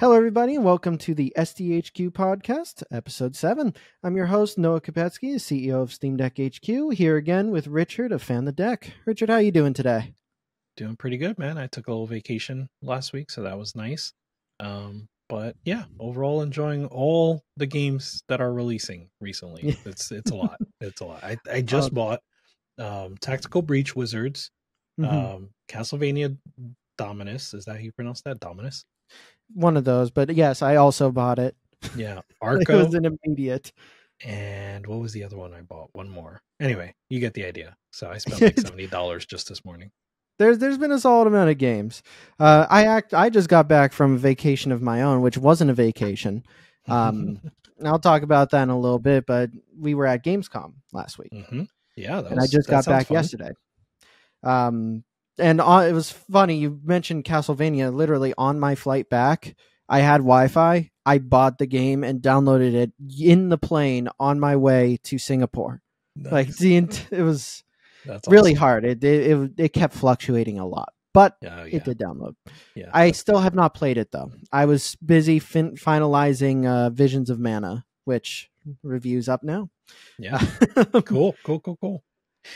Hello, everybody, and welcome to the SDHQ Podcast, Episode 7. I'm your host, Noah Kupetsky, CEO of Steam Deck HQ, here again with Richard of Fan the Deck. Richard, how are you doing today? Doing pretty good, man. I took a little vacation last week, so that was nice. But yeah, overall enjoying all the games that are releasing recently. It's a lot. It's a lot. I just bought Tactical Breach Wizards, Castlevania Dominus. Is that how you pronounce that? Dominus? One of those, but yes, I also bought it. Yeah, Arco. It was an immediate. And what was the other one I bought? One more. Anyway, you get the idea. So I spent like $70 just this morning. There's been a solid amount of games. I just got back from a vacation of my own, which wasn't a vacation. I'll talk about that in a little bit, but we were at Gamescom last week. Yeah, and I just got back yesterday. And it was funny, you mentioned Castlevania. Literally on my flight back, I had Wi-Fi. I bought the game and downloaded it in the plane on my way to Singapore. Nice. Like it was really hard. It kept fluctuating a lot, but it did download. Yeah, I still have not played it though. I was busy finalizing Visions of Mana, which review's up now. Yeah, cool.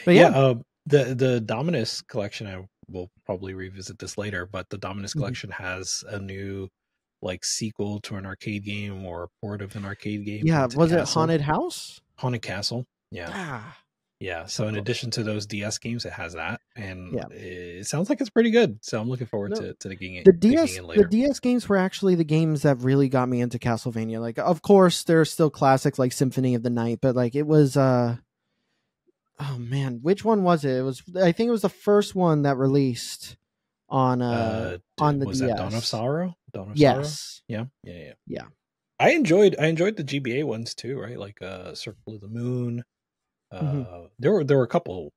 But yeah. The Dominus collection, I will probably revisit this later, but the Dominus collection has a new like sequel to an arcade game or a port of an arcade game. Yeah, was it Haunted House? Haunted Castle. Yeah. Yeah. So in addition to those DS games, it has that, and it sounds like it's pretty good. So I'm looking forward to digging the DS. The DS games were actually the games that really got me into Castlevania. Like, of course, there are still classics like Symphony of the Night, but like it was. Oh man, which one was it? I think it was the first one that released on the was DS. That Dawn of Sorrow? Yes. Sorrow? Yeah. I enjoyed the GBA ones too, right? Like Circle of the Moon. There were a couple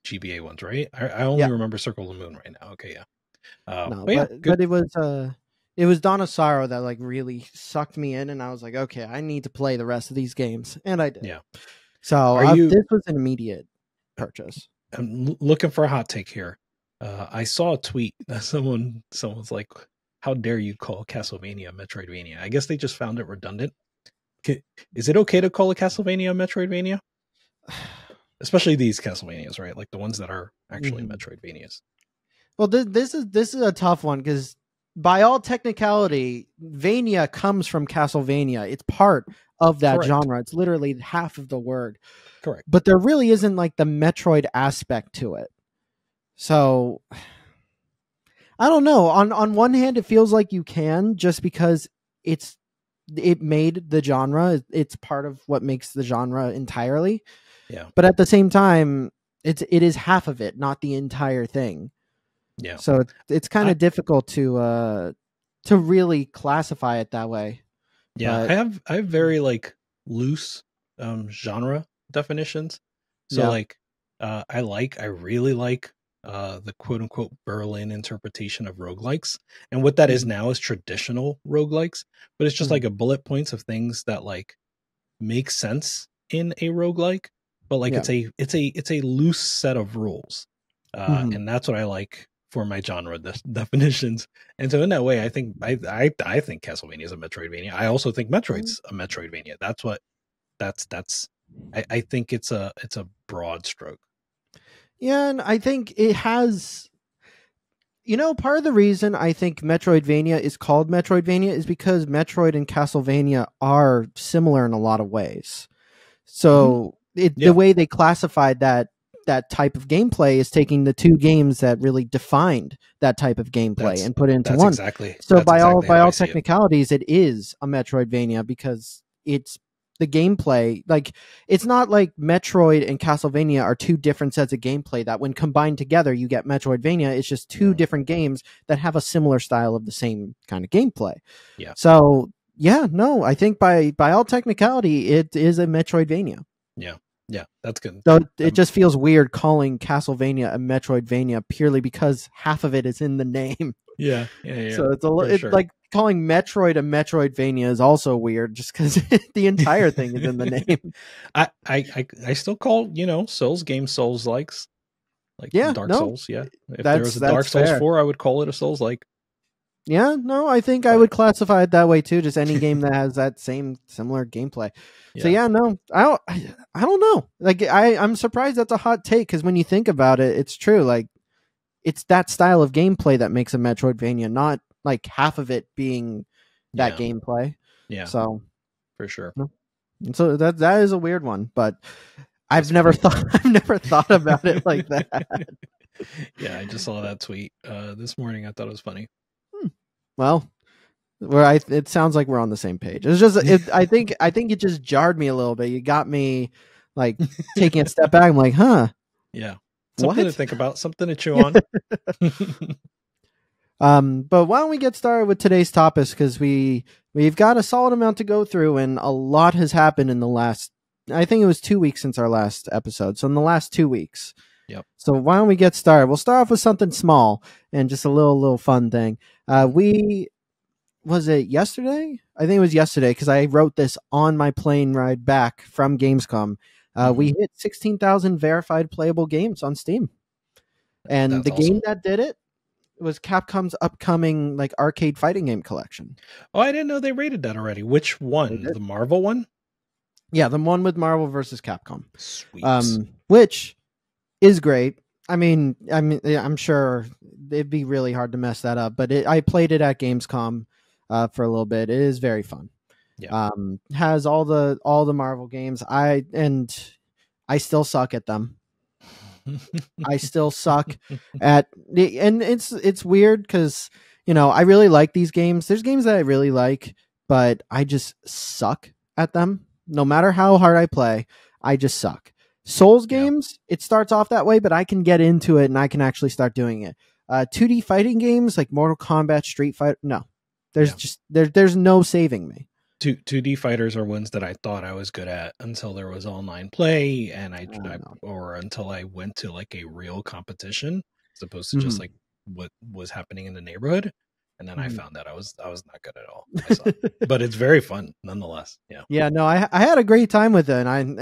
GBA ones, right? I only remember Circle of the Moon right now. Okay, yeah. But it was Dawn of Sorrow that like really sucked me in, and I was like, okay, I need to play the rest of these games, and I did. Yeah. So this was an immediate purchase. I'm looking for a hot take here. I saw a tweet that someone's like, "How dare you call Castlevania Metroidvania?" I guess they just found it redundant. Is it okay to call a Castlevania Metroidvania? Especially these Castlevanias, right? Like the ones that are actually Metroidvanias. Well, this is a tough one because by all technicality, Vania comes from Castlevania. It's part of that genre. It's literally half of the word. Correct. But there really isn't like the Metroid aspect to it. So I don't know. On one hand, it feels like you can just because it made the genre. It's part of what makes the genre entirely. Yeah. But at the same time, it is half of it, not the entire thing. Yeah. So it's kind of difficult to really classify it that way. Yeah, but I have very like loose genre definitions. So I really like the quote unquote Berlin interpretation of roguelikes. And what that is now is traditional roguelikes, but it's just like a bullet points of things that like make sense in a roguelike, but like it's a loose set of rules. And that's what I like for my genre definitions. And so in that way, I think I think Castlevania is a Metroidvania. I also think Metroid's a Metroidvania. I think it's a broad stroke. Yeah, and I think it has, part of the reason I think Metroidvania is called Metroidvania is because Metroid and Castlevania are similar in a lot of ways. So the way they classified that type of gameplay is taking the two games that really defined that type of gameplay and put it into one. Exactly. So by all technicalities, it is a Metroidvania because it's the gameplay. Like it's not like Metroid and Castlevania are two different sets of gameplay that when combined together you get Metroidvania. It's just two different games that have a similar style of the same kind of gameplay. Yeah. So I think by all technicality, it is a Metroidvania. Yeah. Yeah, that's good. So it just feels weird calling Castlevania a Metroidvania purely because half of it is in the name. Yeah. So it's like calling Metroid a Metroidvania is also weird just because the entire thing is in the name. I still call Souls games Souls likes, like Dark Souls. Yeah, if there was a Dark Souls 4, I would call it a Souls like. Yeah, no, I think I would classify it that way too. Just any game that has that similar gameplay. Yeah. So yeah, no, I don't know. Like I'm surprised that's a hot take, because when you think about it, it's true. Like it's that style of gameplay that makes a Metroidvania, not like half of it being that gameplay. Yeah. So for sure. And so that is a weird one, but I've never thought about it like that. Yeah, I just saw that tweet this morning. I thought it was funny. Well, it sounds like we're on the same page. It's just I think it just jarred me a little bit. You got me like taking a step back. I'm like, huh? Yeah, something to think about, something to chew on. But why don't we get started with today's topics, because we've got a solid amount to go through, and a lot has happened in the last. I think it was 2 weeks since our last episode. So in the last 2 weeks. Yep. So why don't we get started? We'll start off with something small and just a little fun thing. Was it yesterday? I think it was yesterday, because I wrote this on my plane ride back from Gamescom. We hit 16,000 verified playable games on Steam. And that's awesome. Game that did it was Capcom's upcoming like arcade fighting game collection. Oh, I didn't know they rated that already. Which one? The Marvel one? Yeah, the one with Marvel versus Capcom. Sweet. Which is great. I mean, I'm sure it'd be really hard to mess that up, but I played it at Gamescom for a little bit. It is very fun. Yeah. Has all the Marvel games. I still suck at them. I still suck at and it's weird because I really like these games. There's games that I really like, but I just suck at them. No matter how hard I play, I just suck. Souls games, it starts off that way, but I can get into it and I can actually start doing it. 2D fighting games like Mortal Kombat, Street Fighter, no. There's no saving me. 2D fighters are ones that I thought I was good at until there was online play, and or until I went to like a real competition as opposed to just like what was happening in the neighborhood. And then I found that I was not good at all. But it's very fun nonetheless. Yeah. Yeah, no, I had a great time with it. And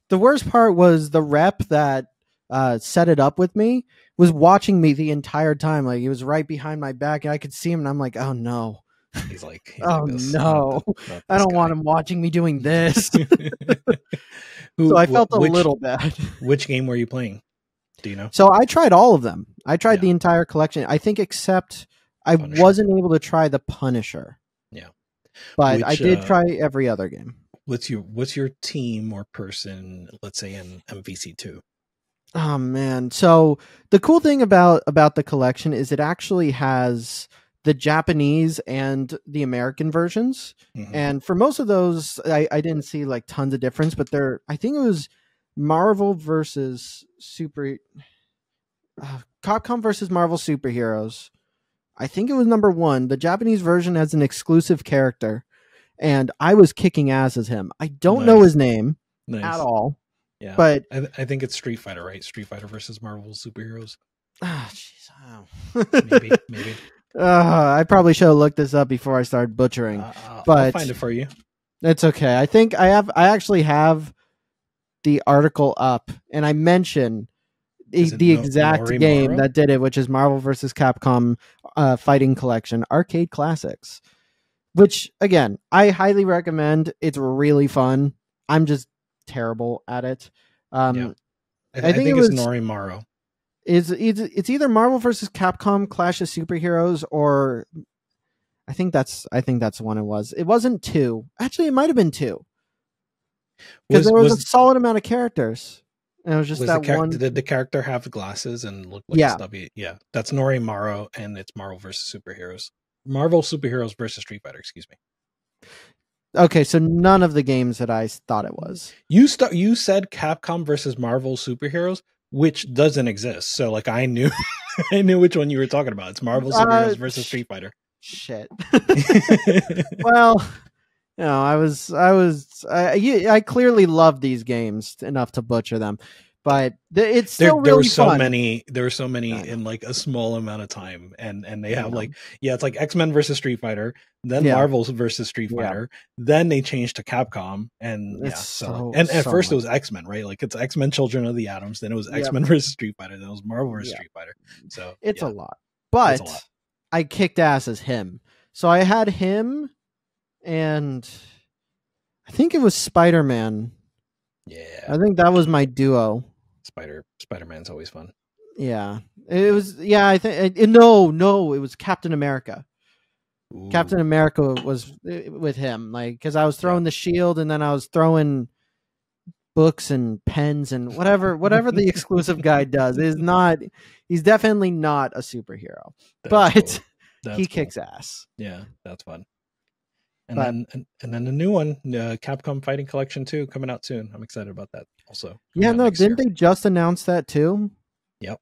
the worst part was the rep that set it up with me was watching me the entire time. Like he was right behind my back and I could see him and I'm like, oh no. He's like oh this, no. Not I don't want him watching me doing this. So I felt a little bad. Which game were you playing? Do you know? So I tried all of them. I tried the entire collection. I think except I wasn't able to try the Punisher. Yeah. But I did try every other game. What's your team or person, let's say in MVC2? Oh man. So the cool thing about the collection is it actually has the Japanese and the American versions. And for most of those, I didn't see like tons of difference, but I think it was Marvel versus Capcom versus Marvel Superheroes. I think it was number 1. The Japanese version has an exclusive character, and I was kicking ass as him. I don't know his name at all. Yeah, but I think it's Street Fighter, right? Street Fighter versus Marvel Superheroes. Ah, jeez, maybe. I probably should have looked this up before I started butchering. But I'll find it for you. It's okay. I think I actually have the article up, and I mention the exact game that did it, which is Marvel vs. Capcom Fighting Collection Arcade Classics, which again I highly recommend. It's really fun. I'm just terrible at it. I think it's Norimaro. It's either Marvel vs. Capcom Clash of Superheroes, or I think that's the one it was. It wasn't 2. Actually, it might have been 2. Because there was a solid amount of characters. And it was just that one. Did the character have glasses and look like stubby? Yeah, that's Norimaro, and it's Marvel versus Superheroes. Marvel Superheroes versus Street Fighter. Excuse me. Okay, so none of the games that I thought it was. You said Capcom versus Marvel Superheroes, which doesn't exist. So like I knew which one you were talking about. It's Marvel Superheroes versus Street Fighter. Shit. Well, I clearly love these games enough to butcher them, but it's still really fun. There were so many in like a small amount of time, and they have it's like X-Men versus Street Fighter, then Marvel versus Street Fighter, then they changed to Capcom, and at first it was X-Men, right? Like it's X-Men Children of the Atoms, then it was X-Men versus Street Fighter, then it was Marvel versus Street Fighter. So it's a lot, but I kicked ass as him. So I had him, and I think it was Spider-Man. Yeah, I think that was my duo. Spider-Man's always fun. Yeah, it was. Yeah, I think no, it was Captain America. Ooh. Captain America was with him, like, because I was throwing the shield, and then I was throwing books and pens and whatever the exclusive guy does is not. He's definitely not a superhero, but he kicks ass. Yeah, that's fun. And then the new one, Capcom Fighting Collection 2, coming out soon. I'm excited about that also. Yeah, no, didn't they just announce that too? Yep.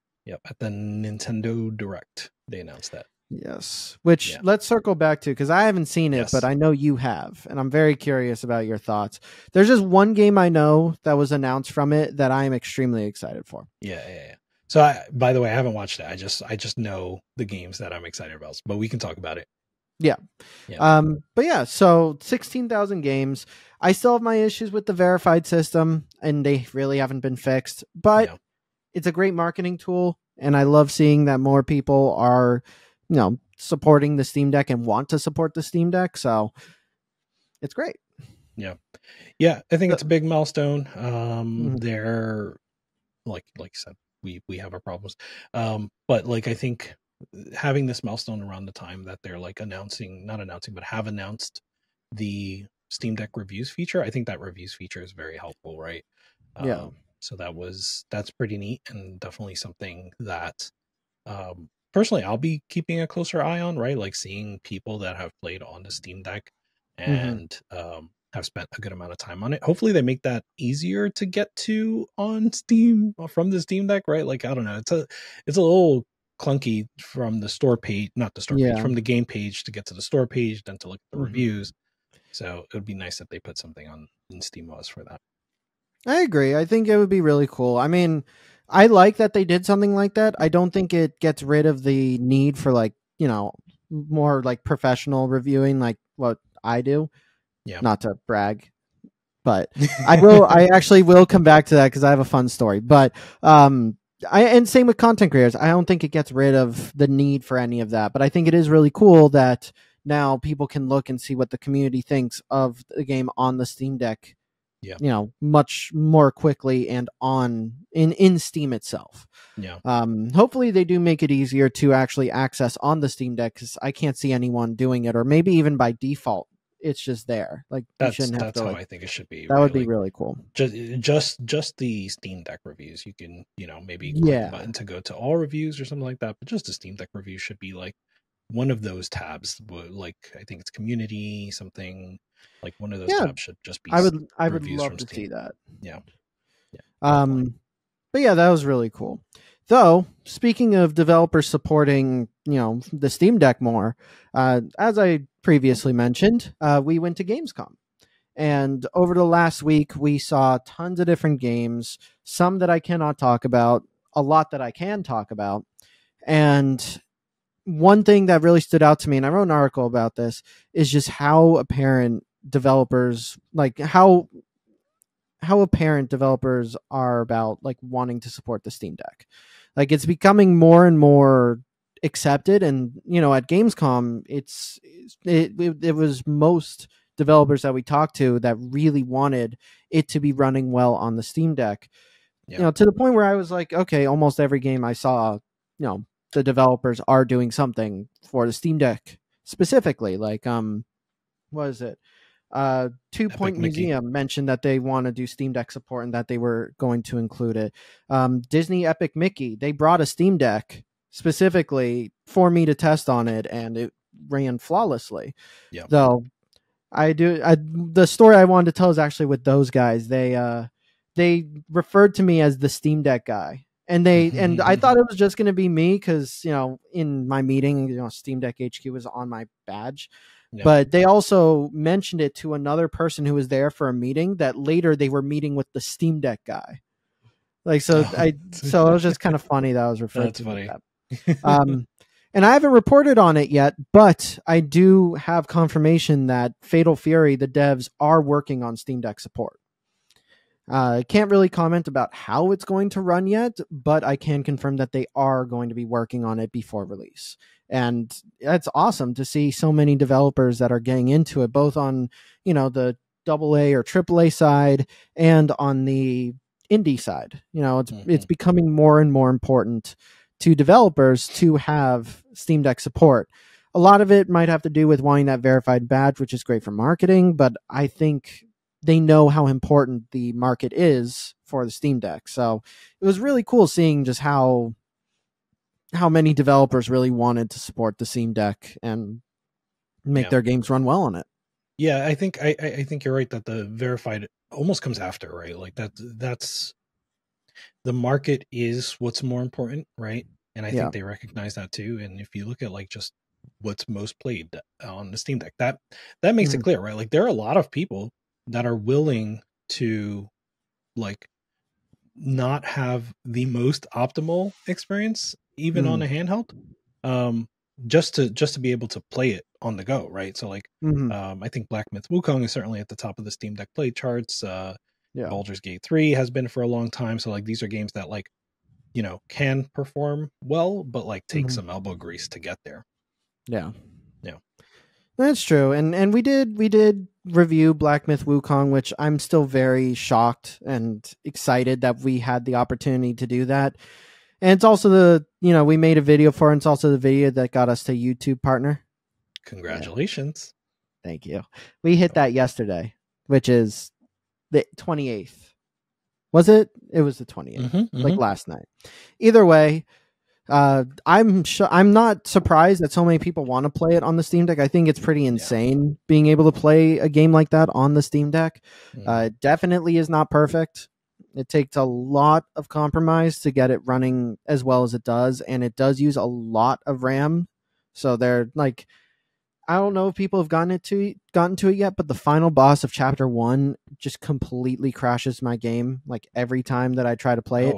At the Nintendo Direct, they announced that. Yes, which let's circle back to, because I haven't seen it, but I know you have, and I'm very curious about your thoughts. There's just one game I know that was announced from it that I'm extremely excited for. Yeah. So, by the way, I haven't watched it. I just know the games that I'm excited about, but we can talk about it. Yeah. But yeah, so 16,000 games. I still have my issues with the verified system, and they really haven't been fixed, but it's a great marketing tool, and I love seeing that more people are, supporting the Steam Deck and want to support the Steam Deck. So it's great. Yeah. I think it's a big milestone. They're like you said, we have our problems. But like, I think having this milestone around the time that they're like have announced the Steam Deck reviews feature. I think that reviews feature is very helpful, right? So that's pretty neat, and definitely something that personally I'll be keeping a closer eye on, right? Like seeing people that have played on the Steam Deck and have spent a good amount of time on it. Hopefully they make that easier to get to on Steam from the Steam Deck, right? Like, I don't know, it's a little clunky from the store page, not the store page, from the game page to get to the store page, then to look at the reviews. So it would be nice if they put something on in SteamOS for that. I agree. I think it would be really cool. I mean, I like that they did something like that. I don't think it gets rid of the need for, like, more like professional reviewing, like what I do. Yeah. Not to brag, but I actually will come back to that because I have a fun story. But and same with content creators. I don't think it gets rid of the need for any of that. But I think it is really cool that now people can look and see what the community thinks of the game on the Steam Deck. Yeah. Much more quickly and in Steam itself. Yeah. Hopefully they do make it easier to actually access on the Steam Deck, because I can't see anyone doing it, or maybe even by default it's just there. Like, you shouldn't have to. That's how I think it should be. That would be really cool. Just the Steam Deck reviews. You can maybe click the button to go to all reviews or something like that. But just the Steam Deck review should be like one of those tabs. Like, I think it's community something. Like, one of those tabs should just be. I would love to see that. Yeah. But yeah, that was really cool. Though, speaking of developers supporting, the Steam Deck more, as I previously mentioned, we went to Gamescom. And over the last week, we saw tons of different games, some that I cannot talk about, a lot that I can talk about. And one thing that really stood out to me, and I wrote an article about this, is just how apparent developers, like how apparent developers are about, like, wanting to support the Steam Deck. Like, it's becoming more and more accepted, and at Gamescom it was most developers that we talked to that really wanted it to be running well on the Steam Deck. To the point where I was like, okay, almost every game I saw, the developers are doing something for the Steam Deck specifically. Like, what is it? 2 Point Museum mentioned that they want to do Steam Deck support and that they were going to include it. Disney Epic Mickey, they brought a Steam Deck specifically for me to test on it, and it ran flawlessly. Yeah. Though the story I wanted to tell is actually with those guys. They referred to me as the Steam Deck guy. And and I thought it was just going to be me because, in my meeting, Steam Deck HQ was on my badge. Yeah. But they also mentioned it to another person who was there for a meeting that later they were meeting with the Steam Deck guy. Like, so so it was just kind of funny that I was referred to. That's funny. And I haven't reported on it yet, but I do have confirmation that Fatal Fury, the devs, are working on Steam Deck support. I can't really comment about how it's going to run yet, but I can confirm that they are going to be working on it before release. And it's awesome to see so many developers that are getting into it, both on, the AA or AAA side and on the indie side. It's becoming more and more important to developers to have Steam Deck support. A lot of it might have to do with wanting that verified badge, which is great for marketing, but I think they know how important the market is for the Steam Deck. So it was really cool seeing just how many developers really wanted to support the Steam Deck and make their games run well on it. Yeah, I think you're right that the verified almost comes after, right? Like that's the market is what's more important, right? And I think they recognize that too. And if you look at like just what's most played on the Steam Deck, that makes it clear, right? Like there are a lot of people that are willing to like not have the most optimal experience even on a handheld, just to be able to play it on the go, right? So like I think Black Myth Wukong is certainly at the top of the Steam Deck play charts. Baldur's Gate 3 has been for a long time. So like these are games that like, can perform well, but like take some elbow grease to get there. Yeah. That's true. And we did review Black Myth Wukong, which I'm still very shocked and excited that we had the opportunity to do that. And it's also we made a video for it. It's also the video that got us to YouTube partner. Congratulations. Yeah. Thank you. We hit that yesterday, which is the 28th. Was it? It was the 28th, like last night. Either way, I'm not surprised that so many people want to play it on the Steam Deck. I think it's pretty insane being able to play a game like that on the Steam Deck. It definitely is not perfect. It takes a lot of compromise to get it running as well as it does, and it does use a lot of RAM. So they're like, I don't know if people have gotten to it yet, but the final boss of Chapter 1 just completely crashes my game like every time that I try to play it,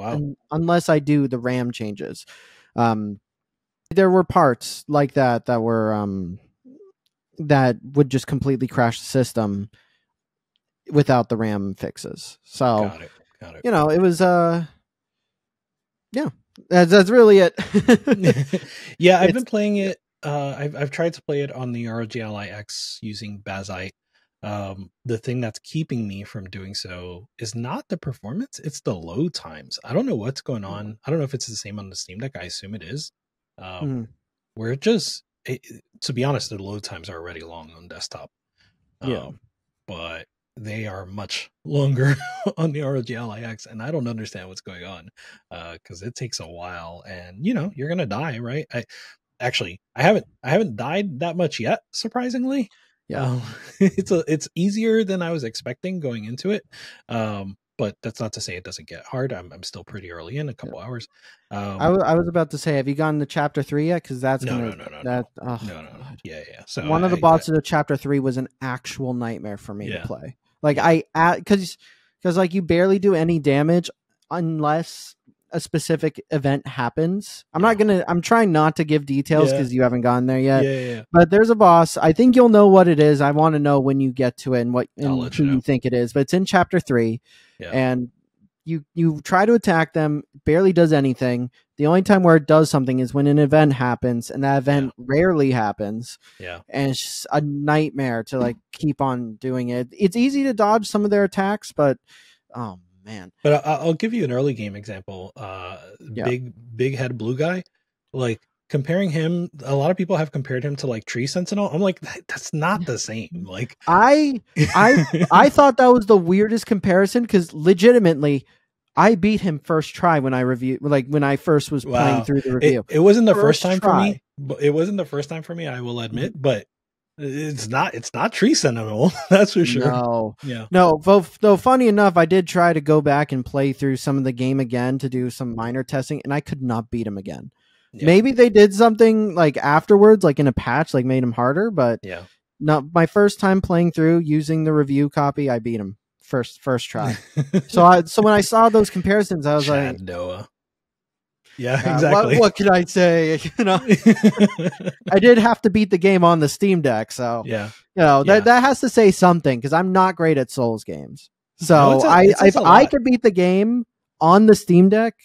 unless I do the RAM changes. There were parts like that were that would just completely crash the system without the RAM fixes. So got it. It was that's really it. Yeah, I've been playing it. I've tried to play it on the ROG Ally X using Bazite. The thing that's keeping me from doing so is not the performance, it's the load times. I don't know what's going on. I don't know if it's the same on the Steam Deck. I assume it is. Where it just, to be honest, the load times are already long on desktop. But they are much longer on the ROG Ally X, and I don't understand what's going on because it takes a while, and you're gonna die, right? I haven't died that much yet, surprisingly. It's easier than I was expecting going into it, but that's not to say it doesn't get hard. I'm still pretty early in, a couple hours. I was about to say, have you gotten to Chapter 3 yet? Because that's no. Yeah. So one of the bosses of Chapter 3 was an actual nightmare for me to play. Like because like you barely do any damage unless a specific event happens. I'm trying not to give details because you haven't gotten there yet. But there's a boss. I think you'll know what it is. I want to know when you get to it and who you think it is. But it's in Chapter 3, and you try to attack them. Barely does anything. The only time where it does something is when an event happens, and that event rarely happens. And it's just a nightmare to like keep on doing it. It's easy to dodge some of their attacks, but man. But I'll give you an early game example. Big head blue guy, like comparing him, a lot of people have compared him to like Tree Sentinel. I'm like, that's not the same. Like I thought that was the weirdest comparison because legitimately I beat him first try when I reviewed, like when I first was playing through the review. It wasn't the first time for me. But it wasn't the first time for me, I will admit, but it's not Tree Sentinel, that's for sure. No, though funny enough, I did try to go back and play through some of the game again to do some minor testing, and I could not beat him again. Maybe they did something like afterwards, like in a patch, like made him harder, but no, my first time playing through using the review copy, I beat him first try. So when I saw those comparisons, I was like, Noah. Yeah, exactly. What can I say? I did have to beat the game on the Steam Deck, so that has to say something because I'm not great at Souls games. So if I could beat the game on the Steam Deck,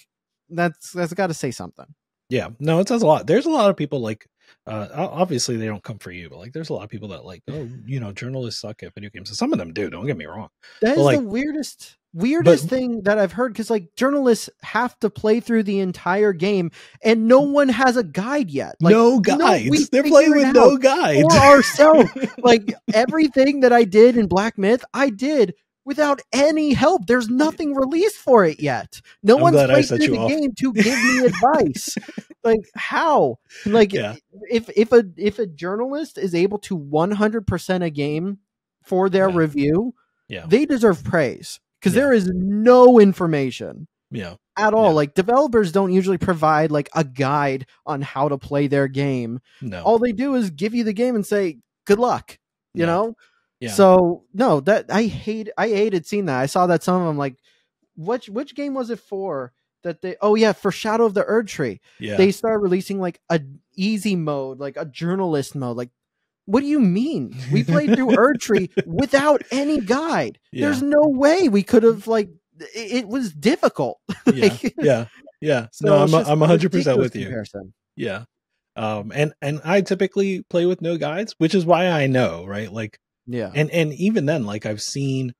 that's got to say something. Yeah, no, it says a lot. There's a lot of people like, obviously they don't come for you, but like, there's a lot of people that like, oh, journalists suck at video games. And some of them do. Don't get me wrong. That is the weirdest thing that I've heard, because like journalists have to play through the entire game, and no one has a guide yet. Like, no guides. They're playing with no guides for ourselves. Like everything that I did in Black Myth, I did without any help. There's nothing released for it yet. No one's played through the game to give me advice. Like how? Like if a journalist is able to 100% a game for their review, they deserve praise, because there is no information at all. Like developers don't usually provide like a guide on how to play their game. No. All they do is give you the game and say, good luck, you know? Yeah. So no, that I hated seeing that. I saw that some of them, like, which game was it for that they? Oh yeah, for Shadow of the Erdtree. Yeah. They started releasing like a easy mode, like a journalist mode. Like, what do you mean? We played through Erdtree without any guide. Yeah. There's no way we could have, like, it was difficult. Yeah. So no, I'm 100% with you. Comparison. Yeah. And I typically play with no guides, which is why I know, right? Like, yeah. And even then, like, I've seen,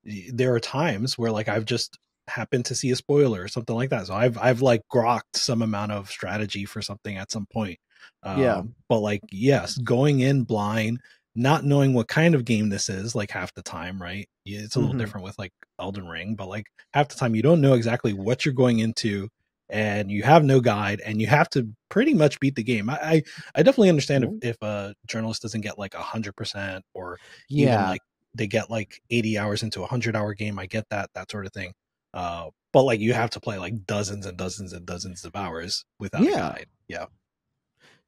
there are times where like I've just happened to see a spoiler or something like that. So I've like grokked some amount of strategy for something at some point. But like, yes, going in blind, not knowing what kind of game this is, like half the time, right? It's a little different with like Elden Ring, but like half the time you don't know exactly what you're going into, and you have no guide, and you have to pretty much beat the game. I definitely understand if a journalist doesn't get like 100%, or even like they get like 80 hours into a 100-hour game. I get that sort of thing. But like you have to play like dozens and dozens and dozens of hours without a guide. Yeah.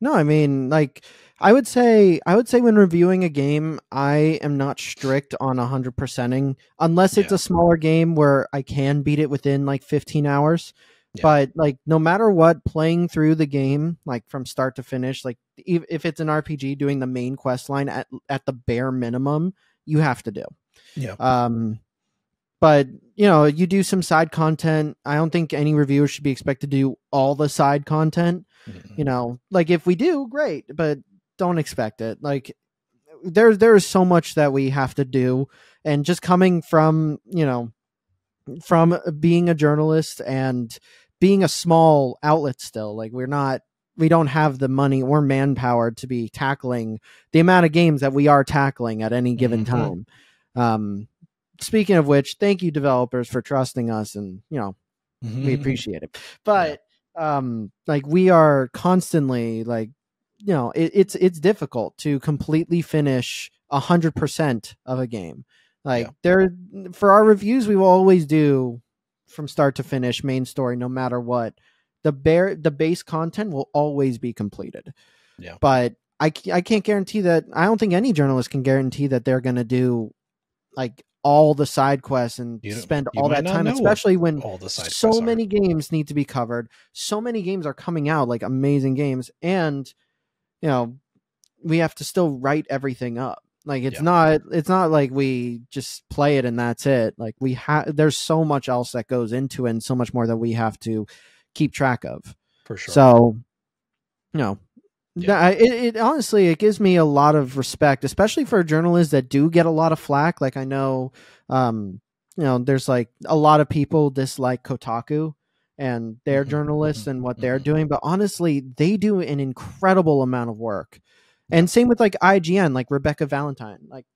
No, I mean, like, I would say when reviewing a game, I am not strict on 100%ing, unless it's a smaller game where I can beat it within like 15 hours. Yeah. But like, no matter what, playing through the game, like from start to finish, like if it's an RPG, doing the main quest line at the bare minimum, you have to do. Yeah. But you do some side content. I don't think any reviewer should be expected to do all the side content. Mm-hmm. Like if we do, great, but don't expect it. Like there is so much that we have to do, and just coming from from being a journalist and being a small outlet still, like we don't have the money or manpower to be tackling the amount of games that we are tackling at any given time. Speaking of which, thank you developers for trusting us, and we appreciate it. But like we are constantly like, it's difficult to completely finish 100% of a game. Like for our reviews, we will always do from start to finish, main story, no matter what. The base content will always be completed. Yeah. But I can't guarantee that. I don't think any journalist can guarantee that they're going to do like all the side quests and spend all that time, especially when so many games need to be covered. So many games are coming out, like amazing games, and we have to still write everything up. Like it's not like we just play it and that's it. Like there's so much else that goes into it, and so much more that we have to keep track of. For sure. So, it honestly, it gives me a lot of respect, especially for journalists that do get a lot of flack. Like I know, there's like a lot of people dislike Kotaku and their journalists and what they're doing, but honestly, they do an incredible amount of work. And same with like IGN, like Rebecca Valentine, like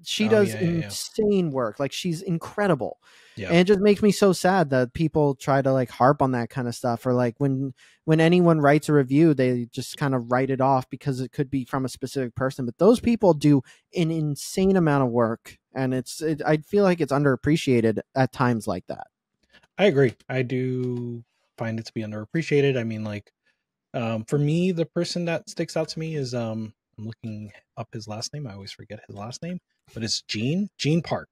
she does insane work. Like she's incredible. Yeah. And it just makes me so sad that people try to like harp on that kind of stuff, or like when anyone writes a review, they just kind of write it off because it could be from a specific person. But those people do an insane amount of work, and I feel like it's underappreciated at times like that. I agree. I do find it to be underappreciated. I mean, like, for me, the person that sticks out to me is I'm looking up his last name. I always forget his last name, but it's Gene Park.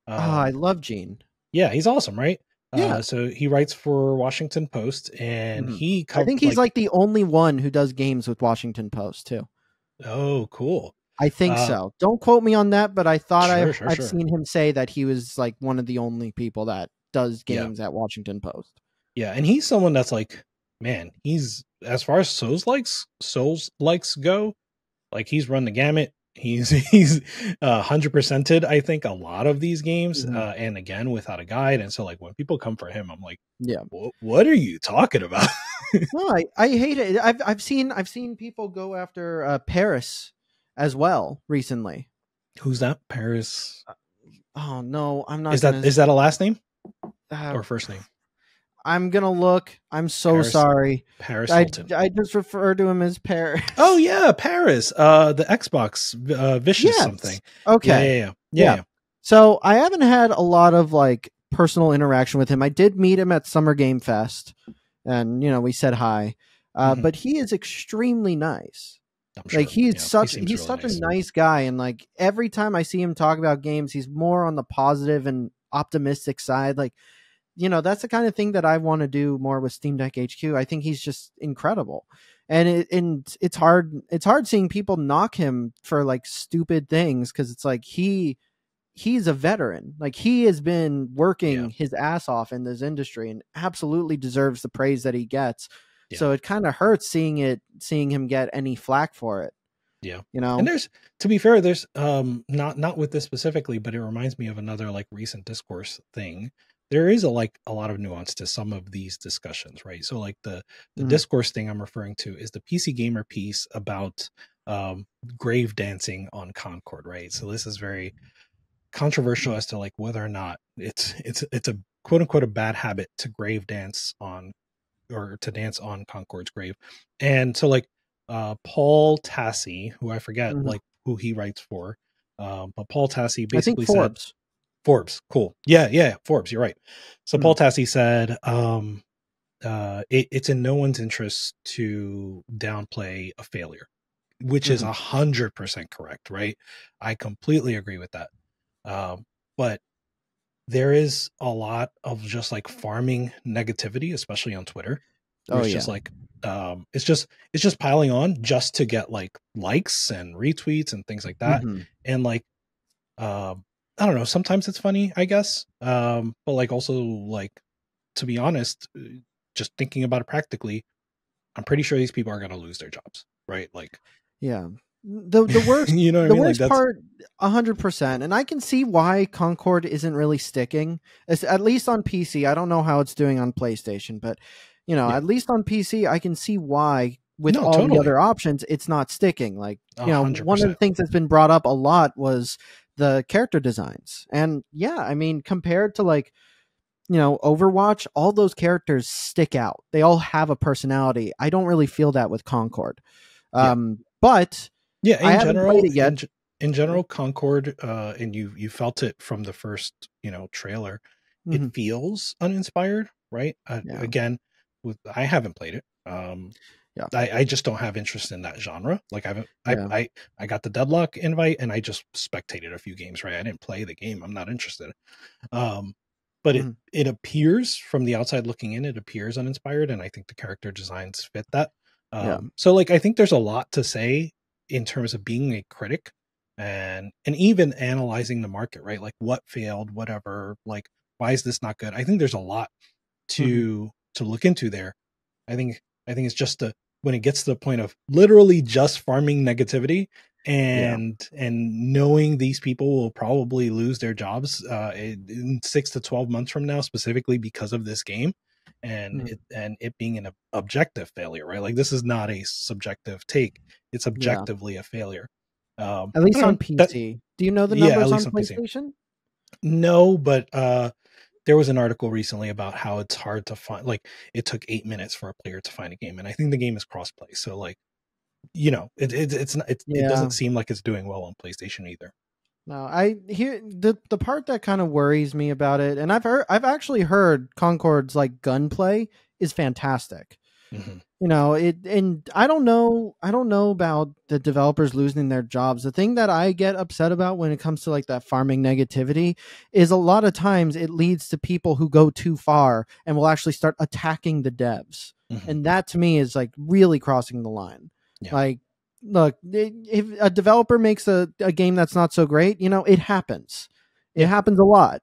I love Gene. Yeah, he's awesome, right? Yeah. So he writes for Washington Post, and I think he's like the only one who does games with Washington Post too. Oh, cool. I think so. Don't quote me on that, but I thought I've sure. seen him say that he was like one of the only people that does games at Washington Post. Yeah, and he's someone that's like, man, he's as far as Souls likes go, like he's run the gamut. He's 100%ed, I think, a lot of these games, and again without a guide. And so, like when people come for him, I'm like, yeah, what are you talking about? No, I hate it. I've seen people go after Paris as well recently. Who's that? Paris? Oh no, I'm not. Is that a last name or first name? I'm gonna look. I'm so sorry. Paris Hilton. I just refer to him as Paris. Oh yeah, Paris. The Xbox Vicious something. Okay. Yeah. So I haven't had a lot of like personal interaction with him. I did meet him at Summer Game Fest, and we said hi. But he is extremely nice. I'm sure. Like he's such a nice guy, and like every time I see him talk about games, he's more on the positive and optimistic side. Like, that's the kind of thing that I want to do more with Steam Deck HQ. I think he's just incredible. And it's hard seeing people knock him for like stupid things, because it's like he's a veteran. Like he has been working his ass off in this industry and absolutely deserves the praise that he gets. Yeah. So it kind of hurts seeing him get any flack for it. Yeah. And to be fair, there's not with this specifically, but it reminds me of another like recent discourse thing. There is a lot of nuance to some of these discussions, right? So like the discourse thing I'm referring to is the PC Gamer piece about grave dancing on Concord, right? So this is very controversial as to like whether or not it's a quote unquote a bad habit to grave dance on, or to dance on Concord's grave. And so like Paul Tassi, who I forget like who he writes for, but Paul Tassi basically said Forbes, cool. Yeah, Forbes, you're right. So Paul Tassi said, it's in no one's interest to downplay a failure, which is 100% correct, right? I completely agree with that. But there is a lot of just like farming negativity, especially on Twitter. It's just like, it's just piling on just to get like likes and retweets and things like that. And like, I don't know, sometimes it's funny, I guess. But like also like, to be honest, just thinking about it practically, I'm pretty sure these people are going to lose their jobs, right? Like, yeah, the worst, the worst part, 100%. And I can see why Concord isn't really sticking, at least on PC. I don't know how it's doing on PlayStation, but at least on PC, I can see why with the other options, it's not sticking. Like, 100%. One of the things that's been brought up a lot was the character designs. And yeah, I mean, compared to like, Overwatch, all those characters stick out. They all have a personality. I don't really feel that with Concord. But yeah, in general, Concord, and you felt it from the first, trailer, it feels uninspired, right? Again, I haven't played it. I just don't have interest in that genre. Like I got the Deadlock invite and I just spectated a few games, right? I didn't play the game. I'm not interested. But it appears from the outside looking in, it appears uninspired. And I think the character designs fit that. So like, I think there's a lot to say in terms of being a critic and even analyzing the market, right? Like what failed, whatever, like, why is this not good? I think there's a lot to look into there. I think it's just when it gets to the point of literally just farming negativity and knowing these people will probably lose their jobs in 6 to 12 months from now, specifically because of this game, and it being an objective failure, right? Like this is not a subjective take; it's objectively a failure. At least on PC. Do you know the numbers on PlayStation? PC. No, but there was an article recently about how it's hard to find, like it took 8 minutes for a player to find a game. And I think the game is crossplay. So like, it doesn't seem like it's doing well on PlayStation either. No, I hear the part that kind of worries me about it. And I've actually heard Concord's like gunplay is fantastic. And I don't know about the developers losing their jobs. The thing that I get upset about when it comes to like that farming negativity is a lot of times it leads to people who go too far and will actually start attacking the devs. And that to me is like really crossing the line. Like look, if a developer makes a game that's not so great, it happens. It happens a lot,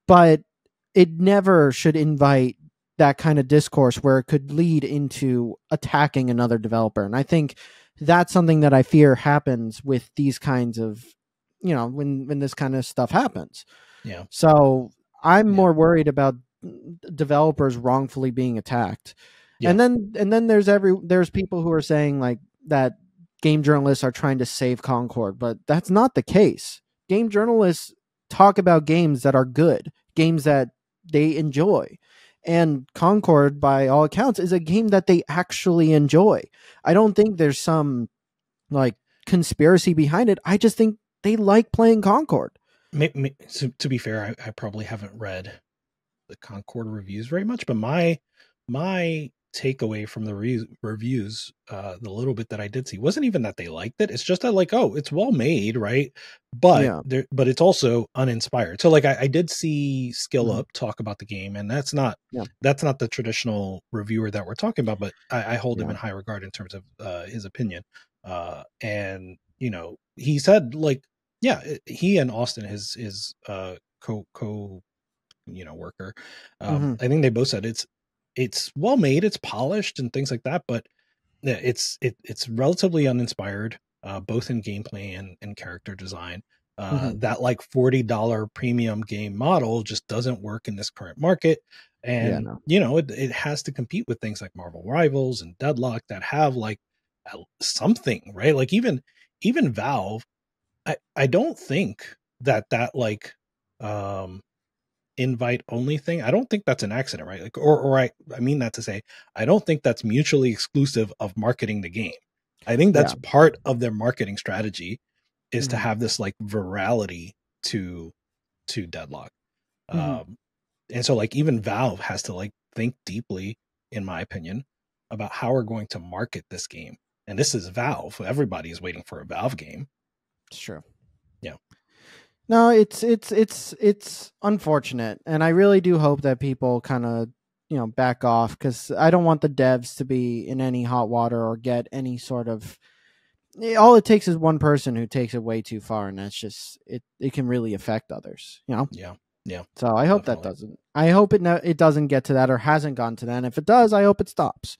but it never should invite that kind of discourse where it could lead into attacking another developer. And I think that's something that I fear happens with these kinds of, when this kind of stuff happens. Yeah. So I'm more worried about developers wrongfully being attacked. Yeah. And then there's people who are saying like that game journalists are trying to save Concord, but that's not the case. Game journalists talk about games that are good, games that they enjoy. And Concord, by all accounts, is a game that they actually enjoy. I don't think there's some like conspiracy behind it. I just think they like playing Concord. So, to be fair, I probably haven't read the Concord reviews very much, but my takeaway from the reviews, the little bit that I did see, wasn't even that they liked it. It's just that like, oh, it's well made, right? But but it's also uninspired. So like I did see Skill Up talk about the game, and that's not the traditional reviewer that we're talking about, but I hold him in high regard in terms of his opinion. And he said like, he and Austin, his co worker, I think they both said it's well made, it's polished and things like that, but it's relatively uninspired, both in gameplay and character design. That like $40 premium game model just doesn't work in this current market. And it has to compete with things like Marvel Rivals and Deadlock that have like something, right? Like even Valve, I don't think that like invite only thing, I don't think that's an accident, right? Like, or I mean that to say, I don't think that's mutually exclusive of marketing the game. I think that's part of their marketing strategy is to have this like virality to Deadlock. And so like even Valve has to like think deeply, in my opinion, about how we're going to market this game. And this is Valve. Everybody is waiting for a Valve game. It's true. Yeah. No, it's unfortunate, and I really do hope that people kind of back off, because I don't want the devs to be in any hot water or get any sort of. All it takes is one person who takes it way too far, and that's just it. It can really affect others, Yeah. So I hope that doesn't. I hope it doesn't get to that, or hasn't gone to that. And if it does, I hope it stops.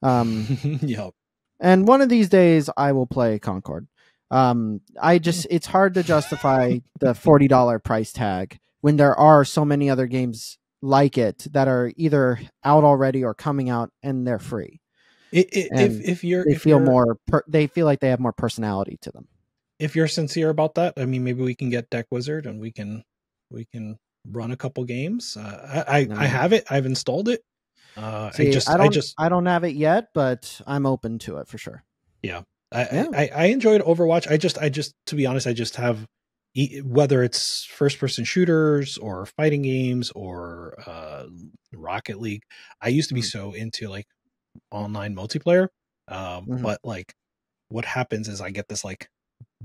Yep. And one of these days, I will play Concord. It's hard to justify the $40 price tag when there are so many other games like it that are either out already or coming out and they're free. They feel like they have more personality to them. If you're sincere about that, I mean, maybe we can get Deck Wizard and we can run a couple games. I have it. I've installed it. I don't have it yet, but I'm open to it for sure. Yeah. I enjoyed Overwatch. I just to be honest, I just have, whether it's first person shooters or fighting games or Rocket League, I used to be so into like online multiplayer. But like what happens is I get this like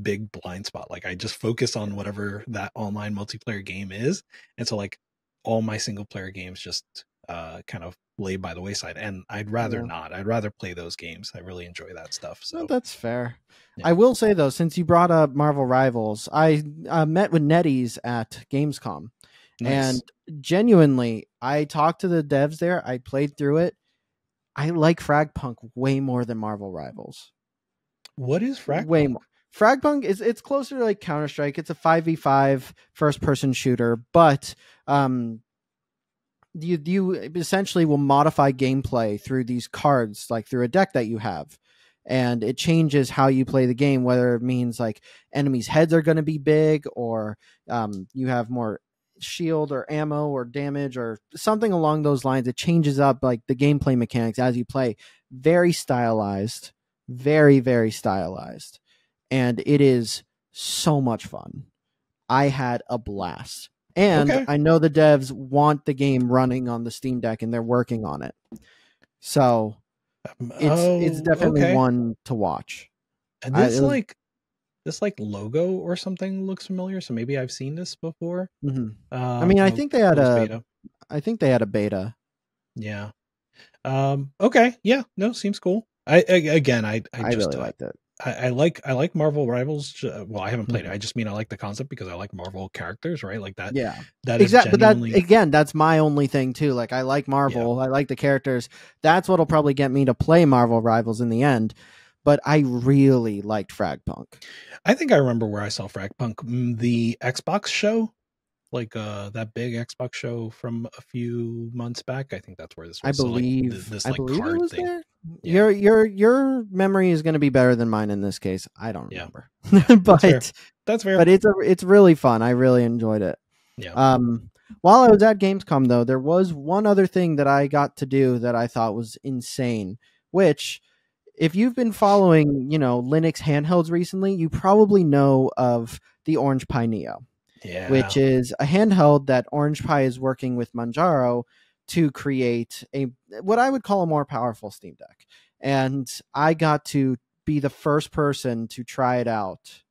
big blind spot. Like I just focus on whatever that online multiplayer game is. And so like all my single player games just kind of lay by the wayside, and I'd rather not. I'd rather play those games. I really enjoy that stuff. So that's fair. I will say though, since you brought up Marvel Rivals, I met with NetEase at Gamescom. Nice. And genuinely, I talked to the devs there. I played through it. I like Fragpunk way more than Marvel Rivals. What is Fragpunk? Way more. Fragpunk it's closer to like Counter-Strike. It's a 5v5 first person shooter, but you essentially will modify gameplay through these cards, like through a deck that you have, and it changes how you play the game, whether it means like enemies' heads are going to be big, or you have more shield or ammo or damage or something along those lines. It changes up like the gameplay mechanics as you play. Very stylized, very, very stylized, and it is so much fun. I had a blast. And I know the devs want the game running on the Steam Deck, and they're working on it. So it's definitely one to watch. And this logo or something looks familiar, so maybe I've seen this before. I mean, I think they had a beta. Yeah. Okay. Yeah. No, seems cool. I really liked it. I like Marvel Rivals. Well, I haven't played it. I just mean I like the concept because I like Marvel characters, right? Like that. Yeah, that is exactly. genuinely. But that's my only thing too. Like, I like Marvel. I like the characters. That's what'll probably get me to play Marvel Rivals in the end. But I really liked Fragpunk. I think I remember where I saw Fragpunk, the Xbox show, like that big Xbox show from a few months back. I think that's where this was. I believe. So, like, this I like believe card it was thing. there. Yeah. Your memory is going to be better than mine in this case. I don't remember, but that's fair. But it's really fun. I really enjoyed it. Yeah. While I was at Gamescom, though, there was one other thing that I got to do that I thought was insane. Which, if you've been following, Linux handhelds recently, you probably know of the Orange Pi Neo. Yeah. Which is a handheld that Orange Pi is working with Manjaro to create what I would call a more powerful Steam Deck. And I got to be the first person to try it out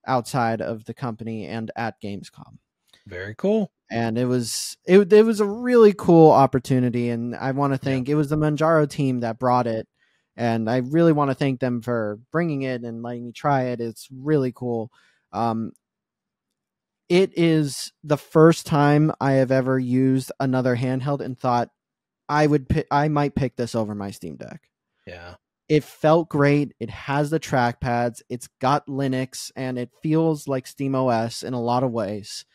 outside of the company and at Gamescom. Very cool. And it was a really cool opportunity, and I want to thank it was the Manjaro team that brought it, and I really want to thank them for bringing it and letting me try it. It's really cool. It is the first time I have ever used another handheld and thought I might pick this over my Steam Deck. Yeah. It felt great. It has the trackpads. It's got Linux, and it feels like SteamOS in a lot of ways.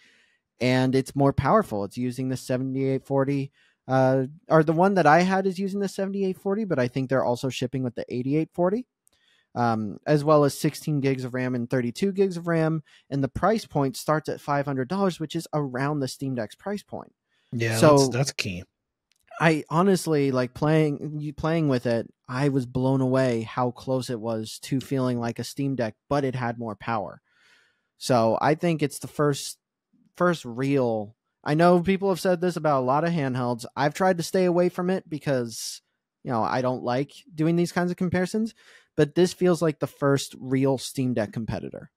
And it's more powerful. It's using the 7840, or the one that I had is using the 7840, but I think they're also shipping with the 8840. As well as 16 gigs of RAM and 32 gigs of RAM. And the price point starts at $500, which is around the Steam Deck's price point. Yeah, so that's key. I honestly, like, playing with it, I was blown away how close it was to feeling like a Steam Deck, but it had more power. So I think it's the first real. I know people have said this about a lot of handhelds. I've tried to stay away from it because, I don't like doing these kinds of comparisons. But this feels like the first real Steam Deck competitor.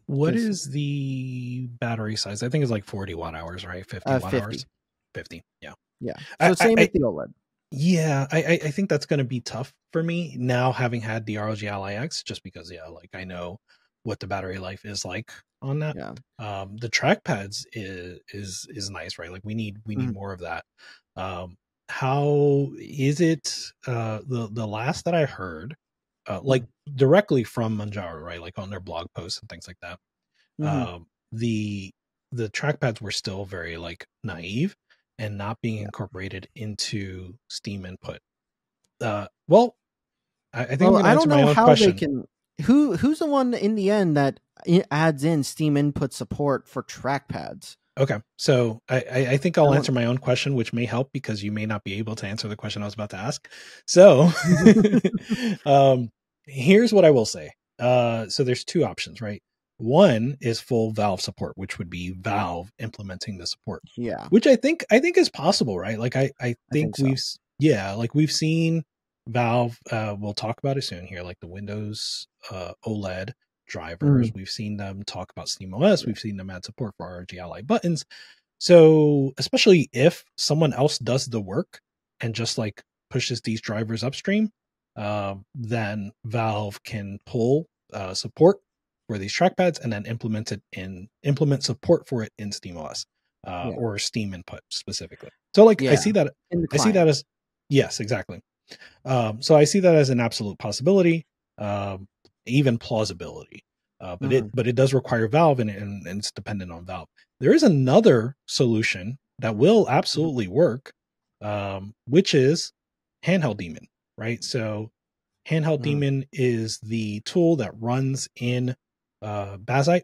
What is the battery size? I think it's like 40 watt hours, right? 50 watt 50. hours. 50. Yeah. Yeah. So same with the OLED. Yeah. I think that's going to be tough for me now, having had the ROG Ally X, just because, I know what the battery life is like on that. Yeah. The trackpads is nice, right? Like we need more of that. How is it? The last that I heard, like directly from Manjaro, right? Like on their blog posts and things like that. The trackpads were still very like naive and not being incorporated into Steam input. Well, I think I'm I don't know how question. they can. Who's the one in the end that adds in Steam input support for trackpads? Okay, so I think I'll answer my own question, which may help because you may not be able to answer the question I was about to ask. So here's what I will say. So there's two options, right? One is full Valve support, which would be Valve implementing the support. Yeah. Which I think is possible, right? Like I think so. we've seen Valve, we'll talk about it soon here, like the Windows OLED drivers. We've seen them talk about SteamOS. We've seen them add support for ROG Ally buttons. So especially if someone else does the work and just like pushes these drivers upstream, then Valve can pull support for these trackpads and then implement support for it in SteamOS or Steam input specifically. So like I see that as yes, exactly. So I see that as an absolute possibility, even plausibility. But it does require Valve and it's dependent on Valve. There is another solution that will absolutely work, which is Handheld Daemon, right? So Handheld Daemon is the tool that runs in Bazite,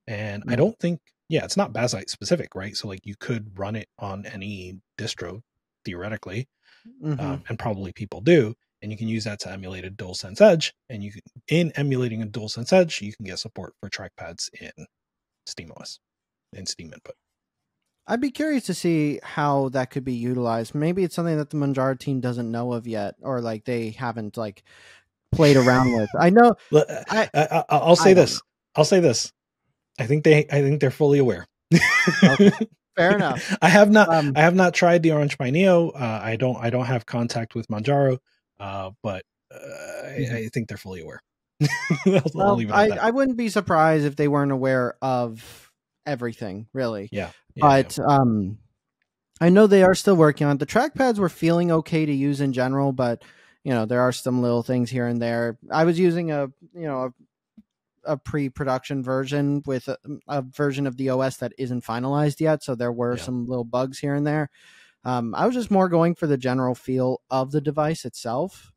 and I don't think, it's not Bazite specific, right? So like you could run it on any distro theoretically, and probably people do, and you can use that to emulate a DualSense Edge, and in emulating a DualSense Edge, you can get support for trackpads in SteamOS and Steam input. I'd be curious to see how that could be utilized. Maybe it's something that the Manjaro team doesn't know of yet, or like they haven't like played around with. I know. I'll say this. I think they're fully aware. Okay. Fair enough. I have not tried the Orange Pi Neo. I don't have contact with Manjaro, but I think they're fully aware. I'll leave it at that. I wouldn't be surprised if they weren't aware of everything, really. Yeah. But I know they are still working on it. The trackpads were feeling okay to use in general, but there are some little things here and there. I was using a pre-production version with a version of the OS that isn't finalized yet, so there were some little bugs here and there. I was just more going for the general feel of the device itself,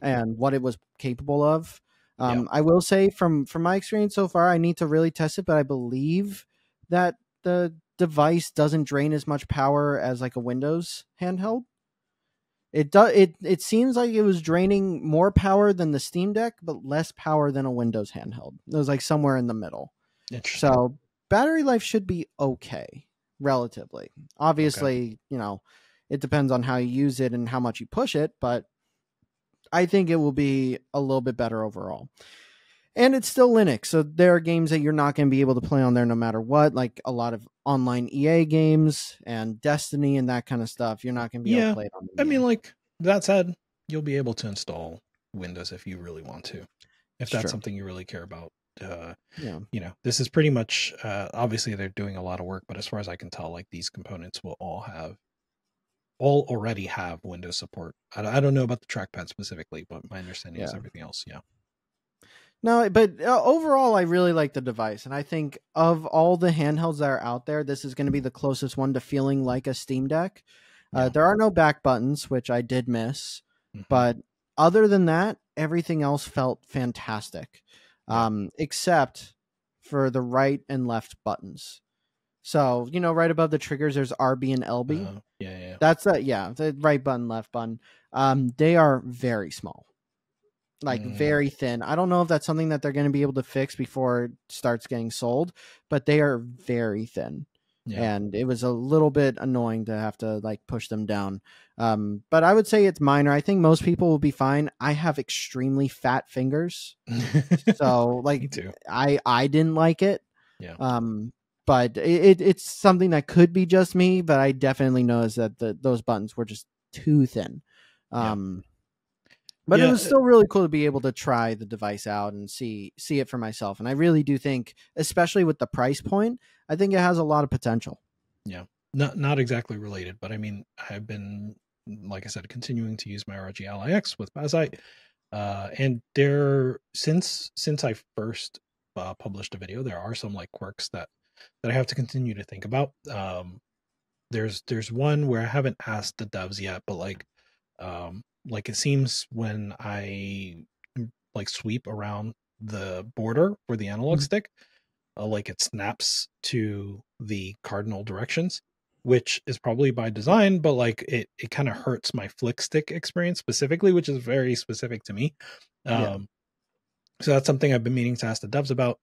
and what it was capable of. I will say from my experience so far, I need to really test it, but I believe that the device doesn't drain as much power as like a Windows handheld. It seems like it was draining more power than the Steam Deck, but less power than a Windows handheld. It was like somewhere in the middle. Interesting. So battery life should be okay, relatively. Obviously, it depends on how you use it and how much you push it, but I think it will be a little bit better overall. And it's still Linux, so there are games that you're not going to be able to play on there no matter what, like a lot of online EA games and Destiny and that kind of stuff. You're not going to be able to play it on there. I mean, like, that said, you'll be able to install Windows if you really want to, if that's something you really care about. This is pretty much, obviously they're doing a lot of work, but as far as I can tell, like, these components will all already have Windows support. I don't know about the trackpad specifically, but my understanding is everything else. No, but overall, I really like the device. And I think of all the handhelds that are out there, this is going to be the closest one to feeling like a Steam Deck. There are no back buttons, which I did miss. But other than that, everything else felt fantastic, except for the right and left buttons. So, right above the triggers, there's RB and LB. That's the right button, left button. They are very small. Like very thin. I don't know if that's something that they're going to be able to fix before it starts getting sold, but they are very thin. And it was a little bit annoying to have to like push them down. But I would say it's minor. I think most people will be fine. I have extremely fat fingers. So like, I didn't like it. But it's something that could be just me, but I definitely noticed that those buttons were just too thin. But it was still really cool to be able to try the device out and see it for myself. And I really do think, especially with the price point, I think it has a lot of potential. Yeah, not exactly related, but I mean, I've been, like I said, continuing to use my ROG Ally X with Bazzite. And there, since I first published a video, there are some like quirks that I have to continue to think about. There's one where I haven't asked the devs yet, but like it seems when I like sweep around the border for the analog stick, like it snaps to the cardinal directions, which is probably by design, but like it kind of hurts my flick stick experience specifically, which is very specific to me. So that's something I've been meaning to ask the devs about.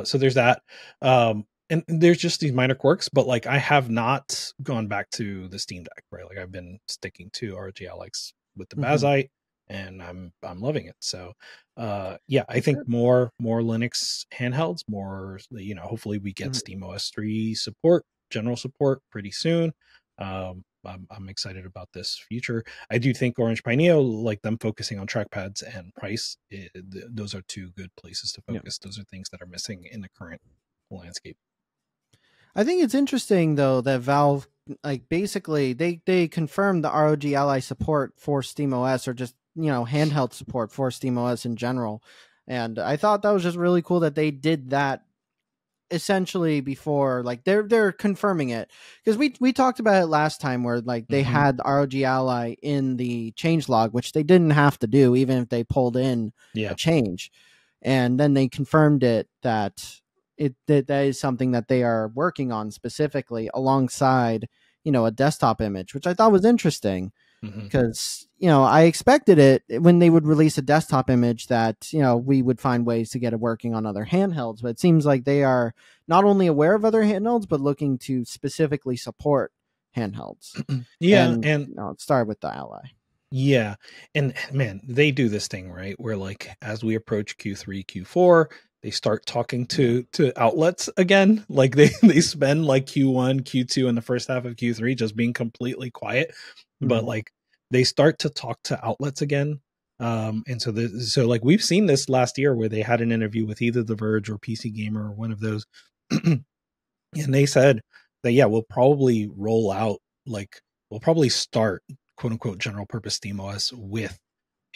So there's that. And there's just these minor quirks, but like I have not gone back to the Steam Deck, right? Like I've been sticking to ROG Alex with the Bazzite, and I'm loving it. So I think more Linux handhelds, more, hopefully we get SteamOS 3 support, general support pretty soon. I'm excited about this future. I do think Orange Pi Neo, like them focusing on trackpads and price, those are two good places to focus. Those are things that are missing in the current landscape. I think it's interesting though that Valve, like, basically they confirmed the ROG Ally support for SteamOS, or just handheld support for SteamOS in general, and I thought that was just really cool that they did that essentially before, like they're confirming it, because we talked about it last time where like they had the ROG Ally in the changelog, which they didn't have to do even if they pulled in a change, and then they confirmed it that that is something that they are working on specifically alongside, a desktop image, which I thought was interesting because, I expected it when they would release a desktop image that, we would find ways to get it working on other handhelds. But it seems like they are not only aware of other handhelds, but looking to specifically support handhelds. And it started with the Ally. Yeah. And man, they do this thing, right? Where like, as we approach Q3, Q4, they start talking to outlets again. Like they spend like Q1, Q2, and the first half of Q3 just being completely quiet. But like they start to talk to outlets again. And so like we've seen this last year where they had an interview with either The Verge or PC Gamer or one of those, and they said that we'll probably we'll probably start quote unquote general purpose SteamOS with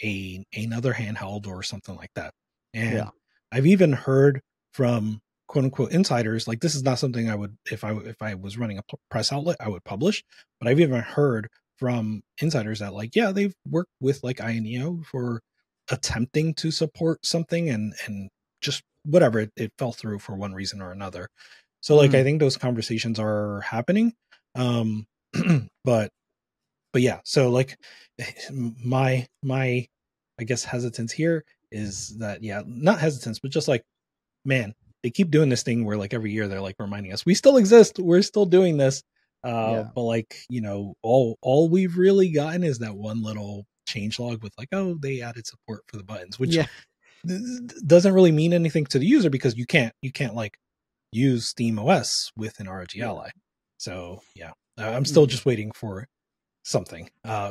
another handheld or something like that. And I've even heard from quote unquote insiders, like this is not something I would, if I was running a press outlet, I would publish, but I've even heard from insiders that like, they've worked with like INEO for attempting to support something and just whatever, it fell through for one reason or another. So like, I think those conversations are happening. But yeah, so like my, I guess hesitance here is that, not hesitance, but just like, man, they keep doing this thing where like every year they're like reminding us we still exist, we're still doing this. But like, all we've really gotten is that one little change log with like, oh, they added support for the buttons, which doesn't really mean anything to the user because you can't like use SteamOS with an ROG Ally. So I'm still just waiting for something.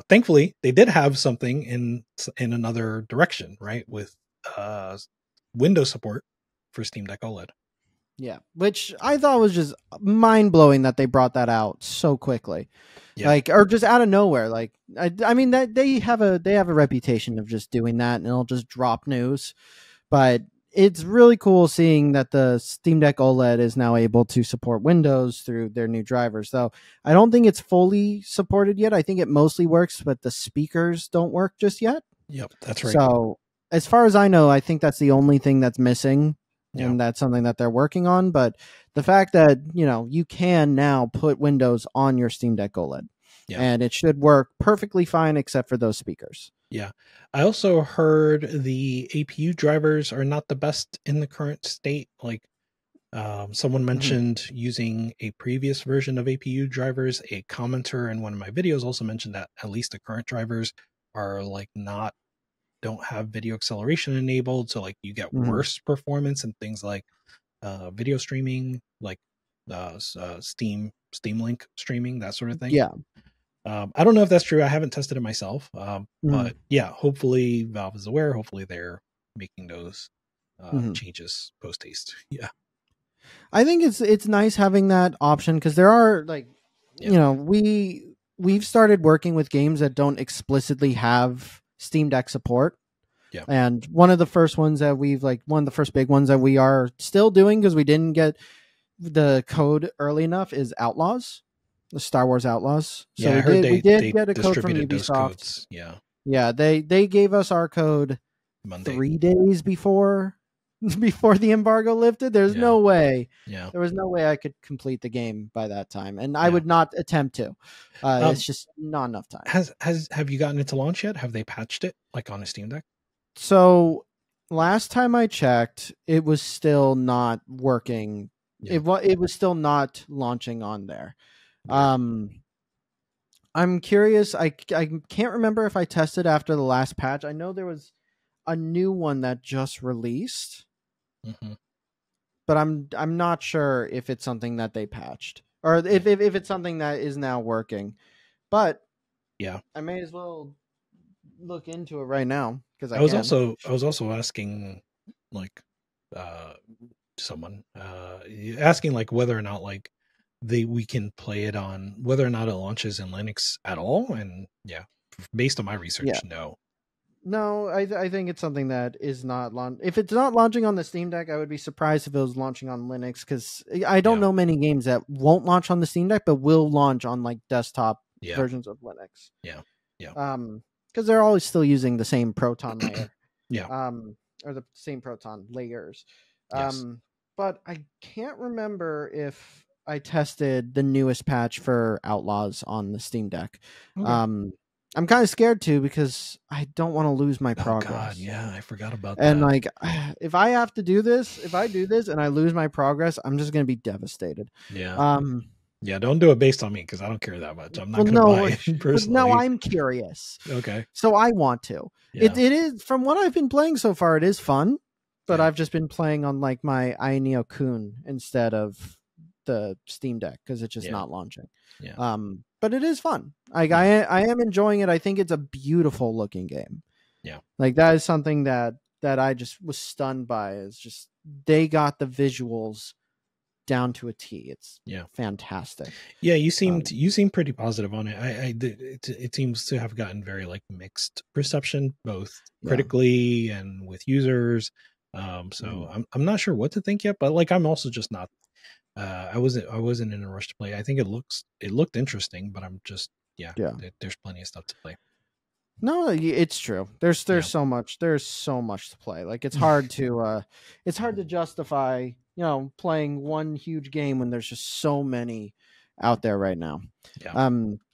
Thankfully they did have something in another direction, right? With Windows support for Steam Deck OLED. Yeah, which I thought was just mind-blowing that they brought that out so quickly. Like, or just out of nowhere. Like, I mean that they have a reputation of just doing that and it'll just drop news. But it's really cool seeing that the Steam Deck OLED is now able to support Windows through their new drivers. So I don't think it's fully supported yet. I think it mostly works, but the speakers don't work just yet. Yep, that's right. So as far as I know, I think that's the only thing that's missing. And that's something that they're working on. But the fact that, you can now put Windows on your Steam Deck OLED and it should work perfectly fine, except for those speakers. Yeah. I also heard the APU drivers are not the best in the current state. Like someone mentioned using a previous version of APU drivers. A commenter in one of my videos also mentioned that at least the current drivers are like don't have video acceleration enabled, so like you get worse performance and things like video streaming, like Steam Link streaming, that sort of thing. I don't know if that's true. I haven't tested it myself, but hopefully Valve is aware. Hopefully they're making those changes post haste. I think it's nice having that option because there are like we've started working with games that don't explicitly have Steam Deck support. And one of the first ones that one of the first big ones that we are still doing because we didn't get the code early enough is Outlaws, the Star Wars Outlaws. So we did get a code from Ubisoft. They gave us our code Monday. 3 days before the embargo lifted. There's no way. There was no way I could complete the game by that time, and I would not attempt to. It's just not enough time. Have you gotten it to launch yet? Have they patched it like on a Steam Deck? So last time I checked, it was still not working. It was still not launching on there. I'm curious. I can't remember if I tested after the last patch. I know there was a new one that just released, but I'm not sure if it's something that they patched or if it's something that is now working. But I may as well look into it right now because I was also asking like someone asking like whether or not like we can play it on whether or not it launches in Linux at all, and based on my research, no, I think it's something that is not if it's not launching on the Steam Deck, I would be surprised if it was launching on Linux because I don't know many games that won't launch on the Steam Deck but will launch on like desktop versions of Linux. Because they're always still using the same Proton layer. Or the same Proton layers. But I can't remember if I tested the newest patch for Outlaws on the Steam Deck. I'm kind of scared too because I don't want to lose my progress. Oh God, I forgot about that. And like, if I have to do this, if I do this and I lose my progress, I'm just going to be devastated. Don't do it based on me because I don't care that much. I'm not going to buy it personally. No, I'm curious. Okay. So I want to. It is, from what I've been playing so far, it is fun, but I've just been playing on like my INEO Kun instead of the Steam Deck because it's just not launching. But it is fun. I am enjoying it. I think it's a beautiful looking game. Yeah. Like that is something that I just was stunned by. Is just they got the visuals down to a T. It's fantastic. Yeah, you seemed pretty positive on it. It seems to have gotten very like mixed reception, both critically and with users. So I'm not sure what to think yet, but like I'm also just not. I wasn't in a rush to play. I think it looked interesting, but I'm just there's plenty of stuff to play. No, it's true. There's so much. There's so much to play. Like it's hard to justify, playing one huge game when there's just so many out there right now. Yeah.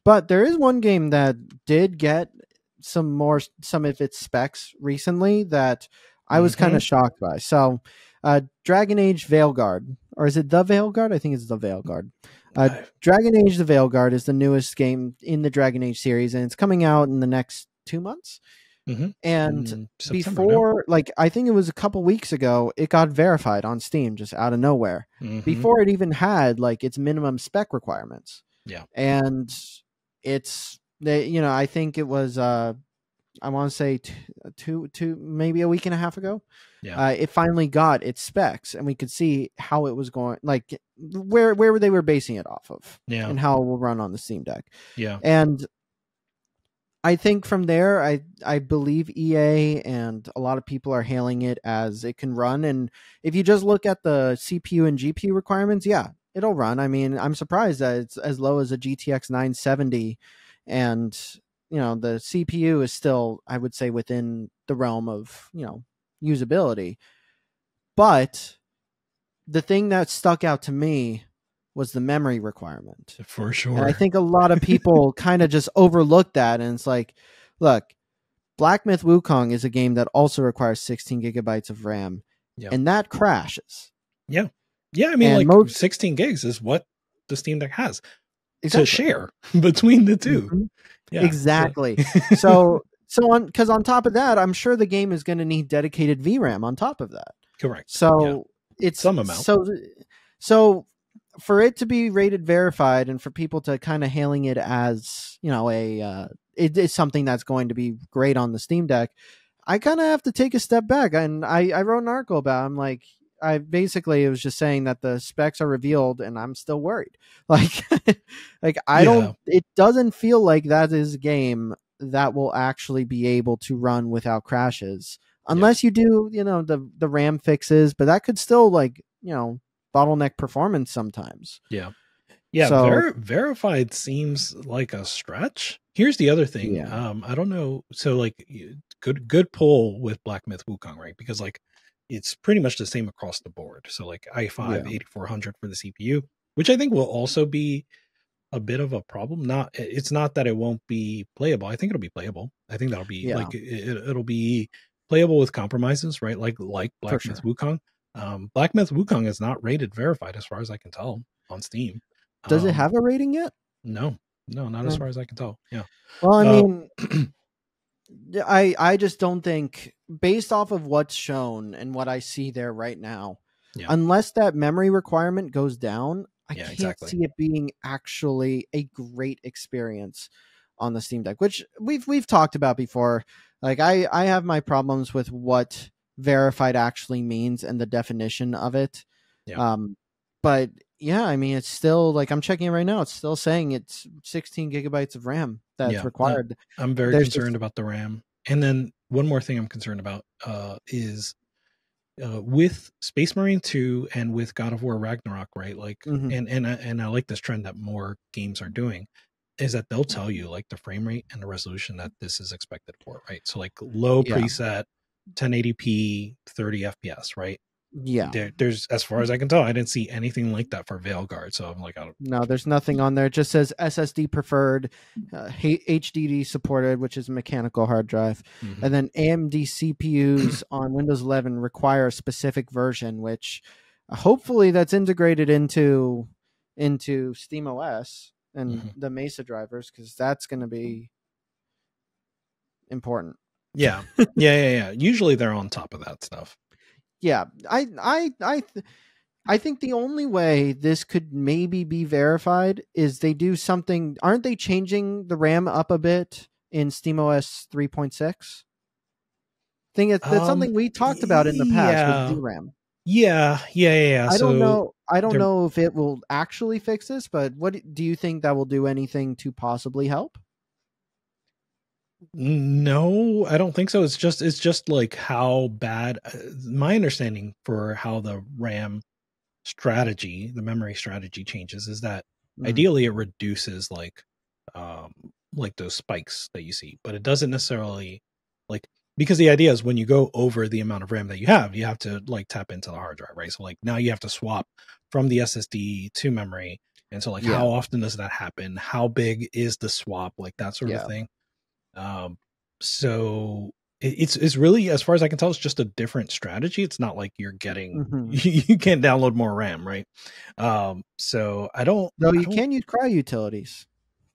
But there is one game that did get some of its specs recently that I was kind of shocked by. So, Dragon Age Veilguard, or is it the Veilguard? I think it's the Veilguard. Dragon Age the Veilguard is the newest game in the Dragon Age series, and it's coming out in the next 2 months. And before, I think it was a couple weeks ago, it got verified on Steam just out of nowhere before it even had its minimum spec requirements. Yeah. And I think it was, I want to say two, maybe a week and a half ago. Yeah. It finally got its specs, and we could see how it was going, where they were basing it off of, and how it will run on the Steam Deck. Yeah. And I think from there, I believe EA and a lot of people are hailing it as it can run. And if you just look at the CPU and GPU requirements, it'll run. I mean, I'm surprised that it's as low as a GTX 970, and the CPU is still, I would say, within the realm of usability. But the thing that stuck out to me was the memory requirement. For sure. And I think a lot of people kind of just overlooked that. And it's like, look, Black Myth Wukong is a game that also requires 16 gigabytes of RAM. And that crashes. Yeah. Yeah. I mean, 16 gigs is what the Steam Deck has to share between the two. Yeah. Exactly. So on top of that, I'm sure the game is going to need dedicated VRAM on top of that. Correct. So it's some amount. So for it to be rated verified and for people to kind of hailing it as, it is something that's going to be great on the Steam Deck, I kind of have to take a step back. And I wrote an article about it. I'm like, it was just saying that the specs are revealed and I'm still worried. It doesn't feel like that is a game that will actually be able to run without crashes unless you do, the RAM fixes, but that could still bottleneck performance sometimes. Yeah. So, verified seems like a stretch. Here's the other thing. I don't know. So good pull with Black Myth Wukong, right? Because it's pretty much the same across the board. So i5 8400 for the CPU, which I think will also be a bit of a problem. It's not that it won't be playable. I think it'll be playable. I think that'll be it'll be playable with compromises, right? Like Black Myth Wukong. Black Myth Wukong is not rated verified as far as I can tell on Steam. Does it have a rating yet? No, not as far as I can tell. Yeah. Well, I mean, I just don't think, based off of what's shown and what I see there right now, unless that memory requirement goes down, I can't see it being actually a great experience on the Steam Deck, which we've talked about before. I have my problems with what verified actually means and the definition of it. But I mean, it's still I'm checking it right now. It's still saying it's 16 gigabytes of RAM that's required. I'm very concerned about the RAM. And then one more thing I'm concerned about is with Space Marine 2 and with God of War Ragnarok, right? And I like this trend that more games are doing, is that they'll tell you the frame rate and the resolution that this is expected for, right? So low preset 1080p 30 FPS, right? There's, as far as I can tell, I didn't see anything like that for Veilguard. So I'm no, there's nothing on there. It just says SSD preferred, HDD supported, which is a mechanical hard drive. And then AMD CPUs on Windows 11 require a specific version, which hopefully that's integrated into SteamOS and the Mesa drivers, because that's going to be important. Yeah. Usually they're on top of that stuff. Yeah, I think the only way this could maybe be verified is they do something. Aren't they changing the RAM up a bit in SteamOS 3.6? Think that's something we talked about in the past with DRAM. Yeah. I don't know if it will actually fix this, but what do you think that will do anything to possibly help? No, I don't think so. It's just like how bad my understanding for how the RAM strategy, the memory strategy changes is that ideally it reduces like those spikes that you see, but it doesn't necessarily like, because the idea is when you go over the amount of RAM that you have to like tap into the hard drive, right? So like now you have to swap from the SSD to memory. And so like how often does that happen? How big is the swap? Like that sort of thing. So it's really, as far as I can tell, it's just a different strategy. It's not like you're getting you can't download more RAM, right? So you can use cryo utilities.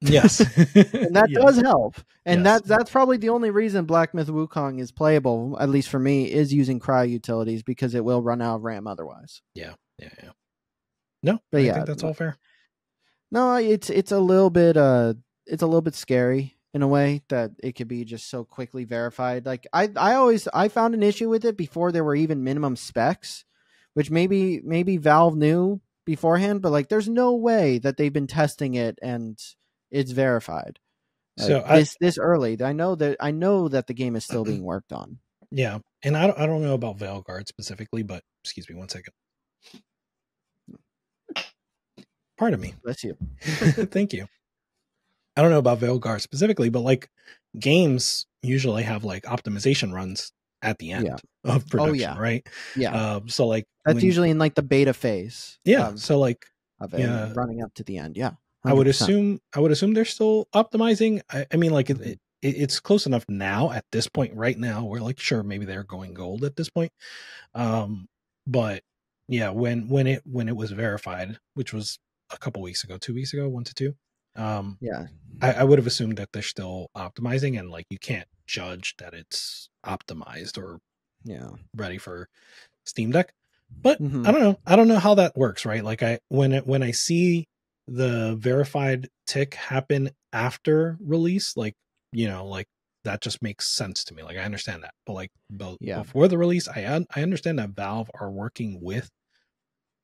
Yes. And that does help. And that's probably the only reason Black Myth Wukong is playable, at least for me, is using cryo utilities, because it will run out of RAM otherwise. Yeah. No, but I think that's all fair. No, it's a little bit scary in a way that it could be just so quickly verified. Like I found an issue with it before there were even minimum specs, which maybe Valve knew beforehand, but like there's no way that they've been testing it and it's verified. So this early. I know that the game is still being worked on. Yeah. And I don't know about Veilguard specifically, but excuse me 1 second. Pardon me. Bless you. Thank you. I don't know about Veilguard specifically, but like games usually have like optimization runs at the end of production, right? Yeah. So like that's usually in like the beta phase. So like of it running up to the end. Yeah. 100%. I would assume they're still optimizing. I mean, like it's close enough now at this point right now. We're like, sure, maybe they're going gold at this point. But yeah, when it was verified, which was a couple weeks ago, 2 weeks ago, 1 to 2. I would have assumed that they're still optimizing, and like you can't judge that it's optimized or ready for Steam Deck. But I don't know how that works, right? Like when I see the verified tick happen after release, like like that just makes sense to me. Like I understand that, but like before the release, I understand that Valve are working with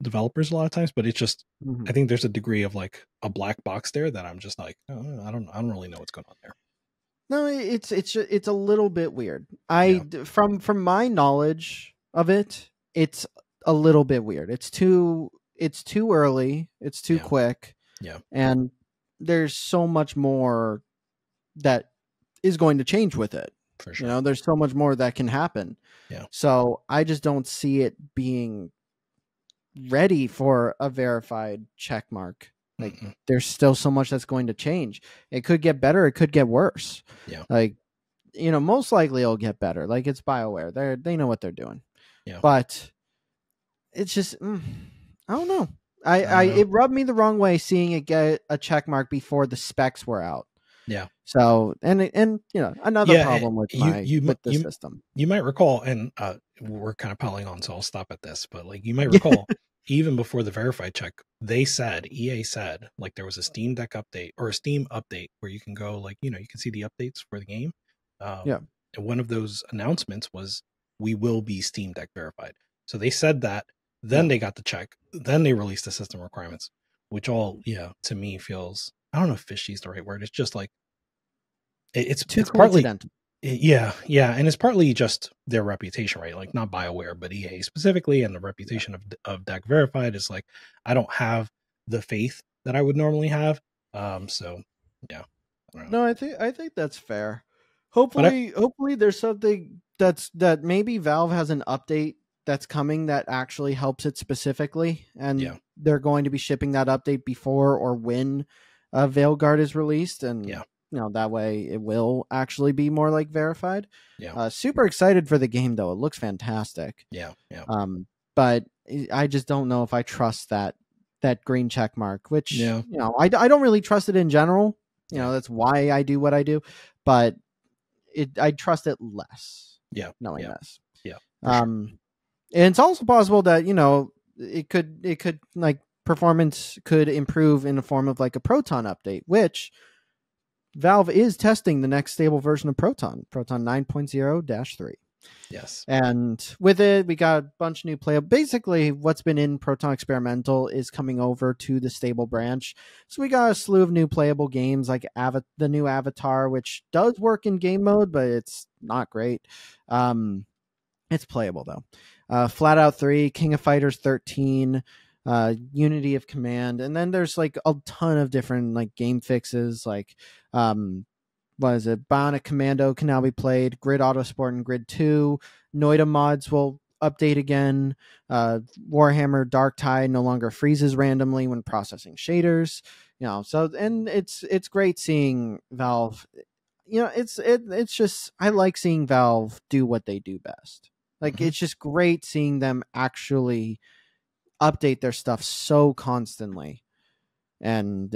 developers a lot of times, but it's just I think there's a degree of like a black box there that I'm just like, I don't really know what's going on there. No, it's a little bit weird. From my knowledge of it, it's a little bit weird. It's too early. It's too quick. Yeah. And there's so much more that is going to change with it. For sure. There's so much more that can happen. Yeah. So I just don't see it being ready for a verified check mark. Like there's still so much that's going to change. It could get better. It could get worse. Yeah. Like, most likely it'll get better. Like it's BioWare. They know what they're doing. Yeah. But it's just, I don't know. It rubbed me the wrong way seeing it get a check mark before the specs were out. Yeah. So, and another problem with the system. You might recall, and we're kind of piling on, so I'll stop at this, but like you might recall, even before the verified check, EA said, like there was a Steam Deck update or a Steam update where you can go like, you can see the updates for the game. And one of those announcements was, we will be Steam Deck verified. So they said that, then they got the check, then they released the system requirements, which all, to me feels, I don't know if fishy is the right word. It's just like, it's partly, and it's partly just their reputation, right? Like not BioWare, but EA specifically, and the reputation of Deck Verified is like, I don't have the faith that I would normally have. So yeah. No, I think that's fair. Hopefully there's something that maybe Valve has an update that's coming that actually helps it specifically, and they're going to be shipping that update before or when Veilguard is released, and that way it will actually be more like verified. Super excited for the game though. It looks fantastic. But I just don't know if I trust that green check mark, which I don't really trust it in general. That's why I do what I do, but I trust it less. Knowing this. Sure. And it's also possible that it could like performance could improve in the form of like a Proton update, which Valve is testing the next stable version of Proton 9.0-3. Yes. And with it, we got a bunch of new playable. Basically, what's been in Proton Experimental is coming over to the stable branch. So we got a slew of new playable games like the new Avatar, which does work in game mode, but it's not great. It's playable though. Flat Out 3, King of Fighters 13, Unity of Command, and then there's like a ton of different like game fixes, like what is it? Bionic Commando can now be played. Grid Autosport and Grid 2. Noida mods will update again. Warhammer Dark Tide no longer freezes randomly when processing shaders. So and it's great seeing Valve. It's just I like seeing Valve do what they do best. Like it's just great seeing them actually update their stuff so constantly. And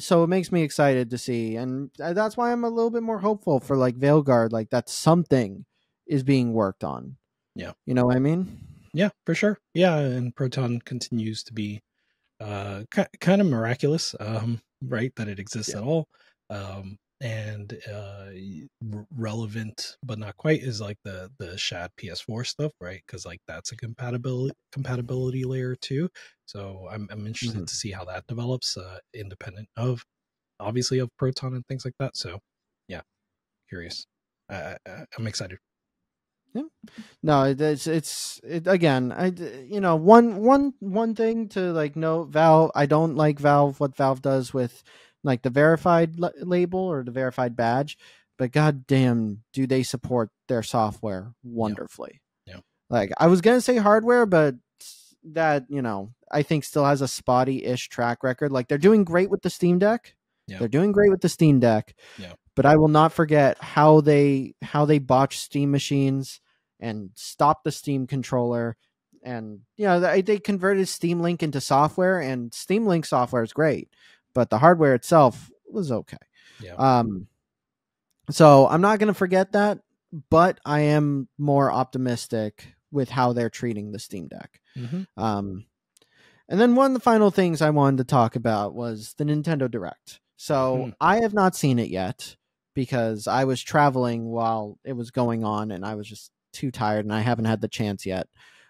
so it makes me excited to see, and that's why I'm a little bit more hopeful for like Veilguard, like that something is being worked on. Yeah, you know what I mean? Yeah, for sure. Yeah, and Proton continues to be kind of miraculous, right? That it exists at all, and relevant but not quite is like the Shad PS4 stuff, right? Because like that's a compatibility layer too. So I'm interested to see how that develops, independent of obviously of Proton and things like that. So yeah, curious. I'm excited. Yeah. No, it's again. One thing to like note, Valve. I don't like what Valve does with like the verified label or the verified badge, but goddamn, do they support their software wonderfully? Yeah. Like I was gonna say hardware, but that I think still has a spotty-ish track record. Like they're doing great with the Steam Deck. Yeah. They're doing great with the Steam Deck. Yeah. But I will not forget how they botched Steam machines and stopped the Steam controller. And they converted Steam Link into software, and Steam Link software is great, but the hardware itself was okay. Yeah. So I'm not going to forget that, but I am more optimistic with how they're treating the Steam Deck. And then one of the final things I wanted to talk about was the Nintendo Direct. So I have not seen it yet because I was traveling while it was going on and I was just too tired and I haven't had the chance yet.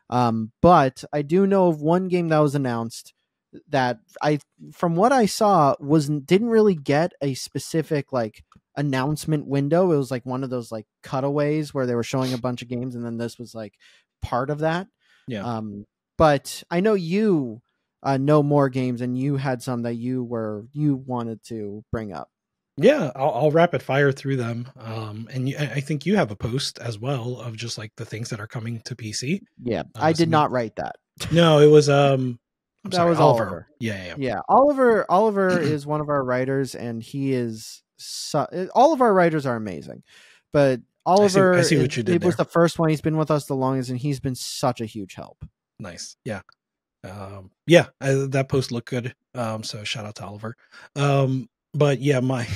But I do know of one game that was announced that from what I saw didn't really get a specific like announcement window. It was like one of those like cutaways where they were showing a bunch of games and then this was like part of that. Yeah. But I know you know more games and you had some that you wanted to bring up. Yeah, I'll rapid fire through them. And I think you have a post as well of just like the things that are coming to PC. Yeah, I did not write that. No, it was that was Oliver. Yeah. Oliver is one of our writers, and he is all of our writers are amazing, but Oliver, I see what you did. It was the first one. He's been with us the longest, and he's been such a huge help. Nice. Yeah. That post looked good. So shout out to Oliver. But yeah, my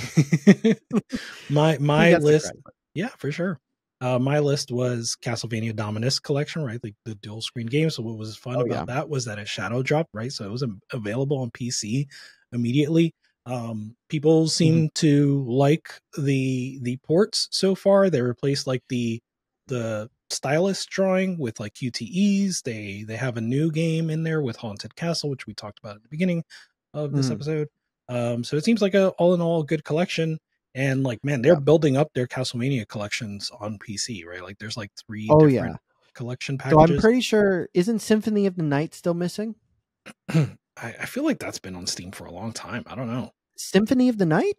my list. Yeah, for sure. My list was Castlevania Dominus Collection, right? Like the dual screen game. So what was fun about that was that it shadow dropped, right? So it was available on PC immediately. People seem to like the ports so far. They replaced like the stylus drawing with like QTEs. They have a new game in there with Haunted Castle, which we talked about at the beginning of this episode. So it seems like all in all a good collection. And like, man, they're building up their Castlevania collections on PC, right? Like there's like 3 different collection packages. So I'm pretty sure, isn't Symphony of the Night still missing? I feel like that's been on Steam for a long time. I don't know. Symphony of the Night?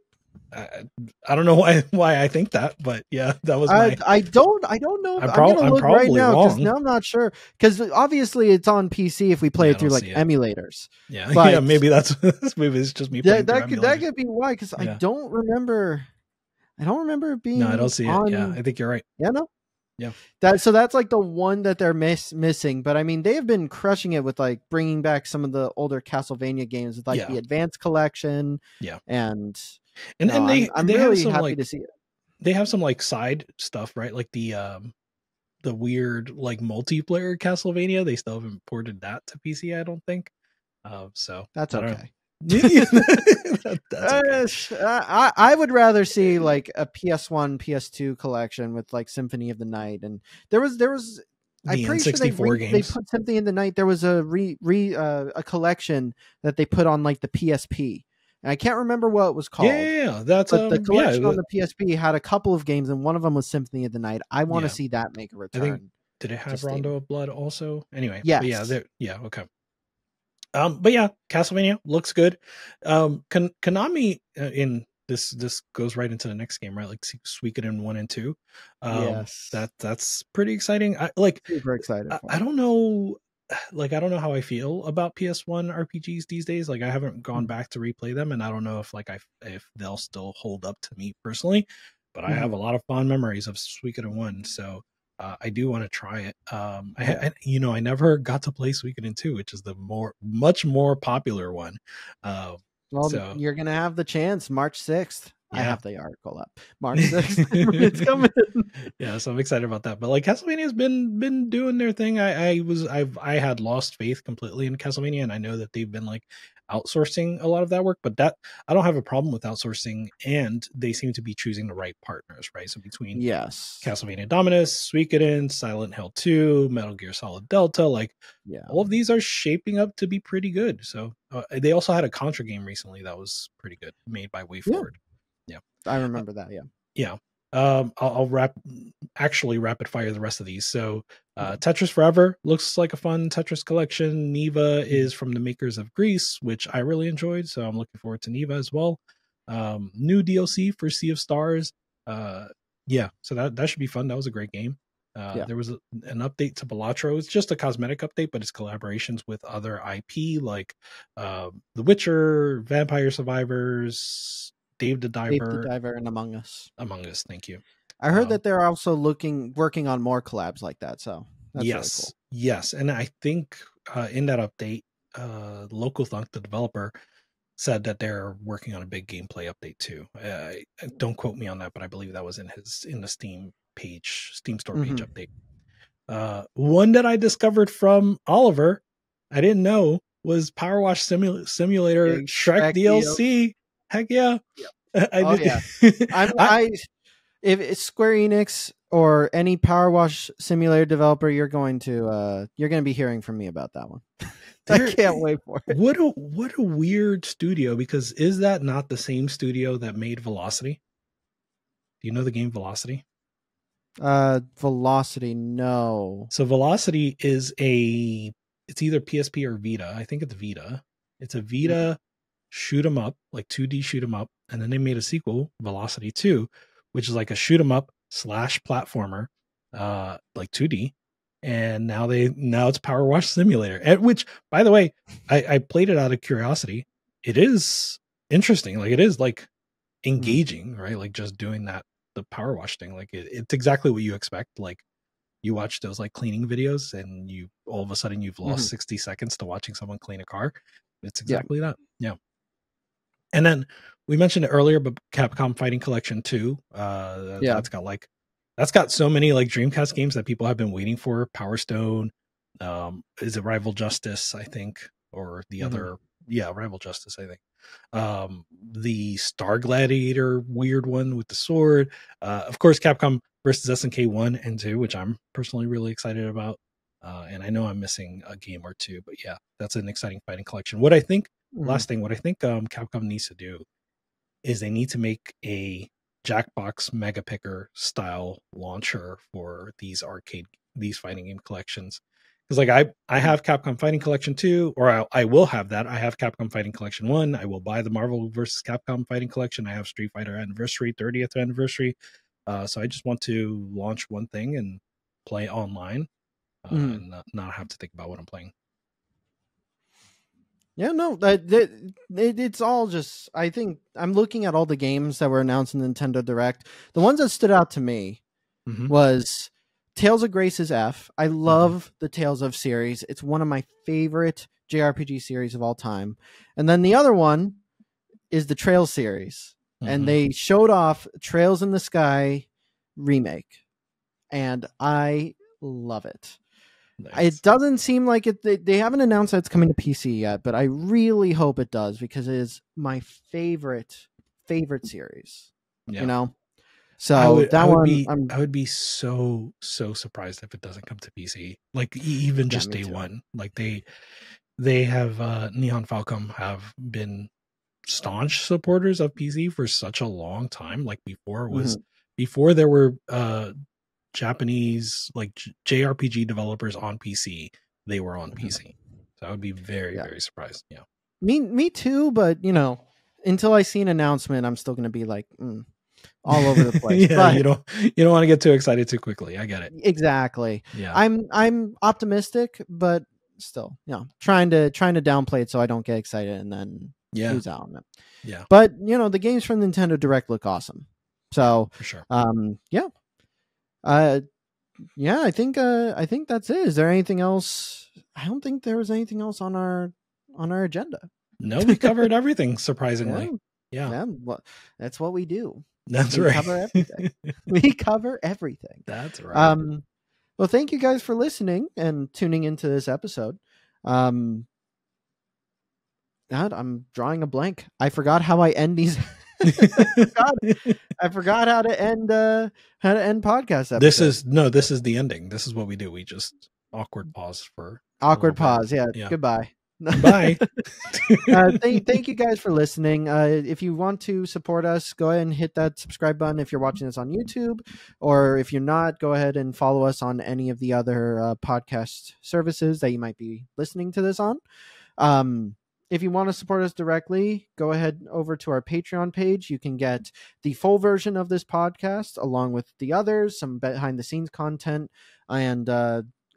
I don't know why I think that, but yeah, that was my... I don't know. I'm gonna look right now because now I'm not sure, because obviously it's on PC if we play it through like emulators. Yeah, but maybe maybe it's just me. That could be why, because I don't remember it being. No, I don't see it. Yeah, I think you're right. Yeah, no. Yeah, that's like the one that they're missing. But I mean, they have been crushing it with like bringing back some of the older Castlevania games with like the Advanced Collection. Yeah, and I'm really happy like, to see it. They have some like side stuff, right? Like the weird like multiplayer Castlevania. They still haven't ported that to PC, I don't think. So that's okay. That's okay. I would rather see like a PS1, PS2 collection with like Symphony of the Night, and there was. I'm The pretty sure N64 they games. put Symphony of the Night. There was a a collection that they put on like the PSP, and I can't remember what it was called. Yeah, that's but the collection on the PSP had a couple of games, and one of them was Symphony of the Night. I want to see that make a return. Did it have Rondo of Blood also? Anyway, yes. Okay. But yeah, Castlevania looks good. Konami in this goes right into the next game, right? Like Suikoden 1 and 2. Yes, that's pretty exciting. Super excited. I don't know. Like, I don't know how I feel about PS1 RPGs these days. Like, I haven't gone back to replay them, and I don't know if if they'll still hold up to me personally. But I have a lot of fond memories of Suikoden 1, so I do want to try it. I never got to play Suikoden 2, which is the much more popular one. So you're gonna have the chance March 6th. Yeah. I have the article up. March 6th. It's coming. Yeah, so I'm excited about that. But like, Castlevania's been doing their thing. I had lost faith completely in Castlevania, and I know that they've been like outsourcing a lot of that work, but that I don't have a problem with outsourcing, and they seem to be choosing the right partners, right? So between Castlevania Dominus, Suikoden, Silent Hill 2, Metal Gear Solid Delta, all of these are shaping up to be pretty good. So they also had a Contra game recently that was pretty good, made by WayForward. Yeah, I remember that. Yeah. I'll rapid fire the rest of these. So Tetris Forever looks like a fun Tetris collection. Neva is from the makers of Grease, which I really enjoyed, so I'm looking forward to Neva as well. New DLC for Sea of Stars. So that should be fun. That was a great game. There was an update to Balatro. It's just a cosmetic update, but it's collaborations with other IP like The Witcher, Vampire Survivors, Dave the Diver, and Among Us. Thank you. I heard that they're also working on more collabs like that. So that's really cool. Yes, and I think in that update, Local Thunk, the developer, said that they're working on a big gameplay update too. Don't quote me on that, but I believe that was in the Steam store page update. One that I discovered from Oliver, I didn't know, was Power Wash Simulator Shrek DLC. Heck yeah. If it's Square Enix or any Power Wash Simulator developer, you're going to be hearing from me about that one. I can't wait for it. What a weird studio, because is that not the same studio that made Velocity? Do you know the game Velocity? Velocity, no. So Velocity is it's either PSP or Vita. I think it's Vita. It's a Vita shoot 'em up, like 2D shoot 'em up, and then they made a sequel, Velocity 2, which is like a shoot 'em up / platformer, like 2D. And now it's Power Wash Simulator, which, by the way, I played it out of curiosity. It is interesting. Like, it is like engaging, right? Like, just doing the Power Wash thing. Like, it's exactly what you expect. Like, you watch those like cleaning videos, and all of a sudden you've lost 60 seconds to watching someone clean a car. It's exactly that. Yeah. And then we mentioned it earlier, but Capcom Fighting Collection 2, that's got so many like Dreamcast games that people have been waiting for. Power Stone, is it Rival Justice, I think, or the other, Rival Justice, I think. The Star Gladiator weird one with the sword. Of course, Capcom versus SNK 1 and 2, which I'm personally really excited about. And I know I'm missing a game or two, but yeah, that's an exciting fighting collection. What I think Capcom needs to do is they need to make a Jackbox Mega Picker style launcher for these fighting game collections. Because like I have Capcom Fighting Collection 2, or I will have that. I have Capcom Fighting Collection 1. I will buy the Marvel vs. Capcom Fighting Collection. I have Street Fighter Anniversary, 30th Anniversary. So I just want to launch one thing and play online, and not have to think about what I'm playing. Yeah, no, it's all just, I think I'm looking at all the games that were announced in Nintendo Direct. The ones that stood out to me was Tales of Grace's F. I love the Tales of series. It's one of my favorite JRPG series of all time. And then the other one is the Trails series. And they showed off Trails in the Sky remake. And I love it. It doesn't seem like it. They haven't announced that it's coming to PC yet, but I really hope it does because it is my favorite series. Yeah. You know, so I would be so surprised if it doesn't come to PC. Like even just day one. Like they have Neon Falcom have been staunch supporters of PC for such a long time. Like before there were Japanese like JRPG developers on PC, they were on PC. So I would be very surprised. Yeah, me too. But until I see an announcement, I'm still going to be like all over the place. Yeah, but you don't want to get too excited too quickly. I get it. Exactly. Yeah, I'm optimistic, but still, trying to downplay it so I don't get excited and then lose out on it. Yeah, but the games from Nintendo Direct look awesome. So for sure. I think that's it. Is there anything else? I don't think there was anything else on our agenda. No, we covered everything, surprisingly. Yeah. Well, that's what we do. That's we right. Cover everything. We cover everything. That's right. Well, thank you guys for listening and tuning into this episode. God, I'm drawing a blank. I forgot how I end these. I forgot how to end podcast episodes. This is the ending. This is what we do. We just awkward pause for awkward pause. Yeah. Goodbye. Bye. Thank you guys for listening. If you want to support us, go ahead and hit that subscribe button if you're watching this on YouTube, or if you're not, go ahead and follow us on any of the other podcast services that you might be listening to this on. If you want to support us directly, go ahead over to our Patreon page. You can get the full version of this podcast along with the others, some behind the scenes content, and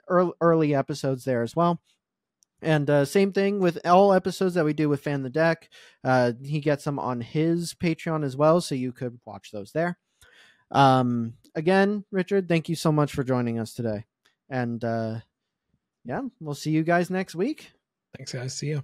early episodes there as well. And same thing with all episodes that we do with Fan the Deck. He gets them on his Patreon as well, so you could watch those there. Again, Richard, thank you so much for joining us today. And we'll see you guys next week. Thanks, guys. See you.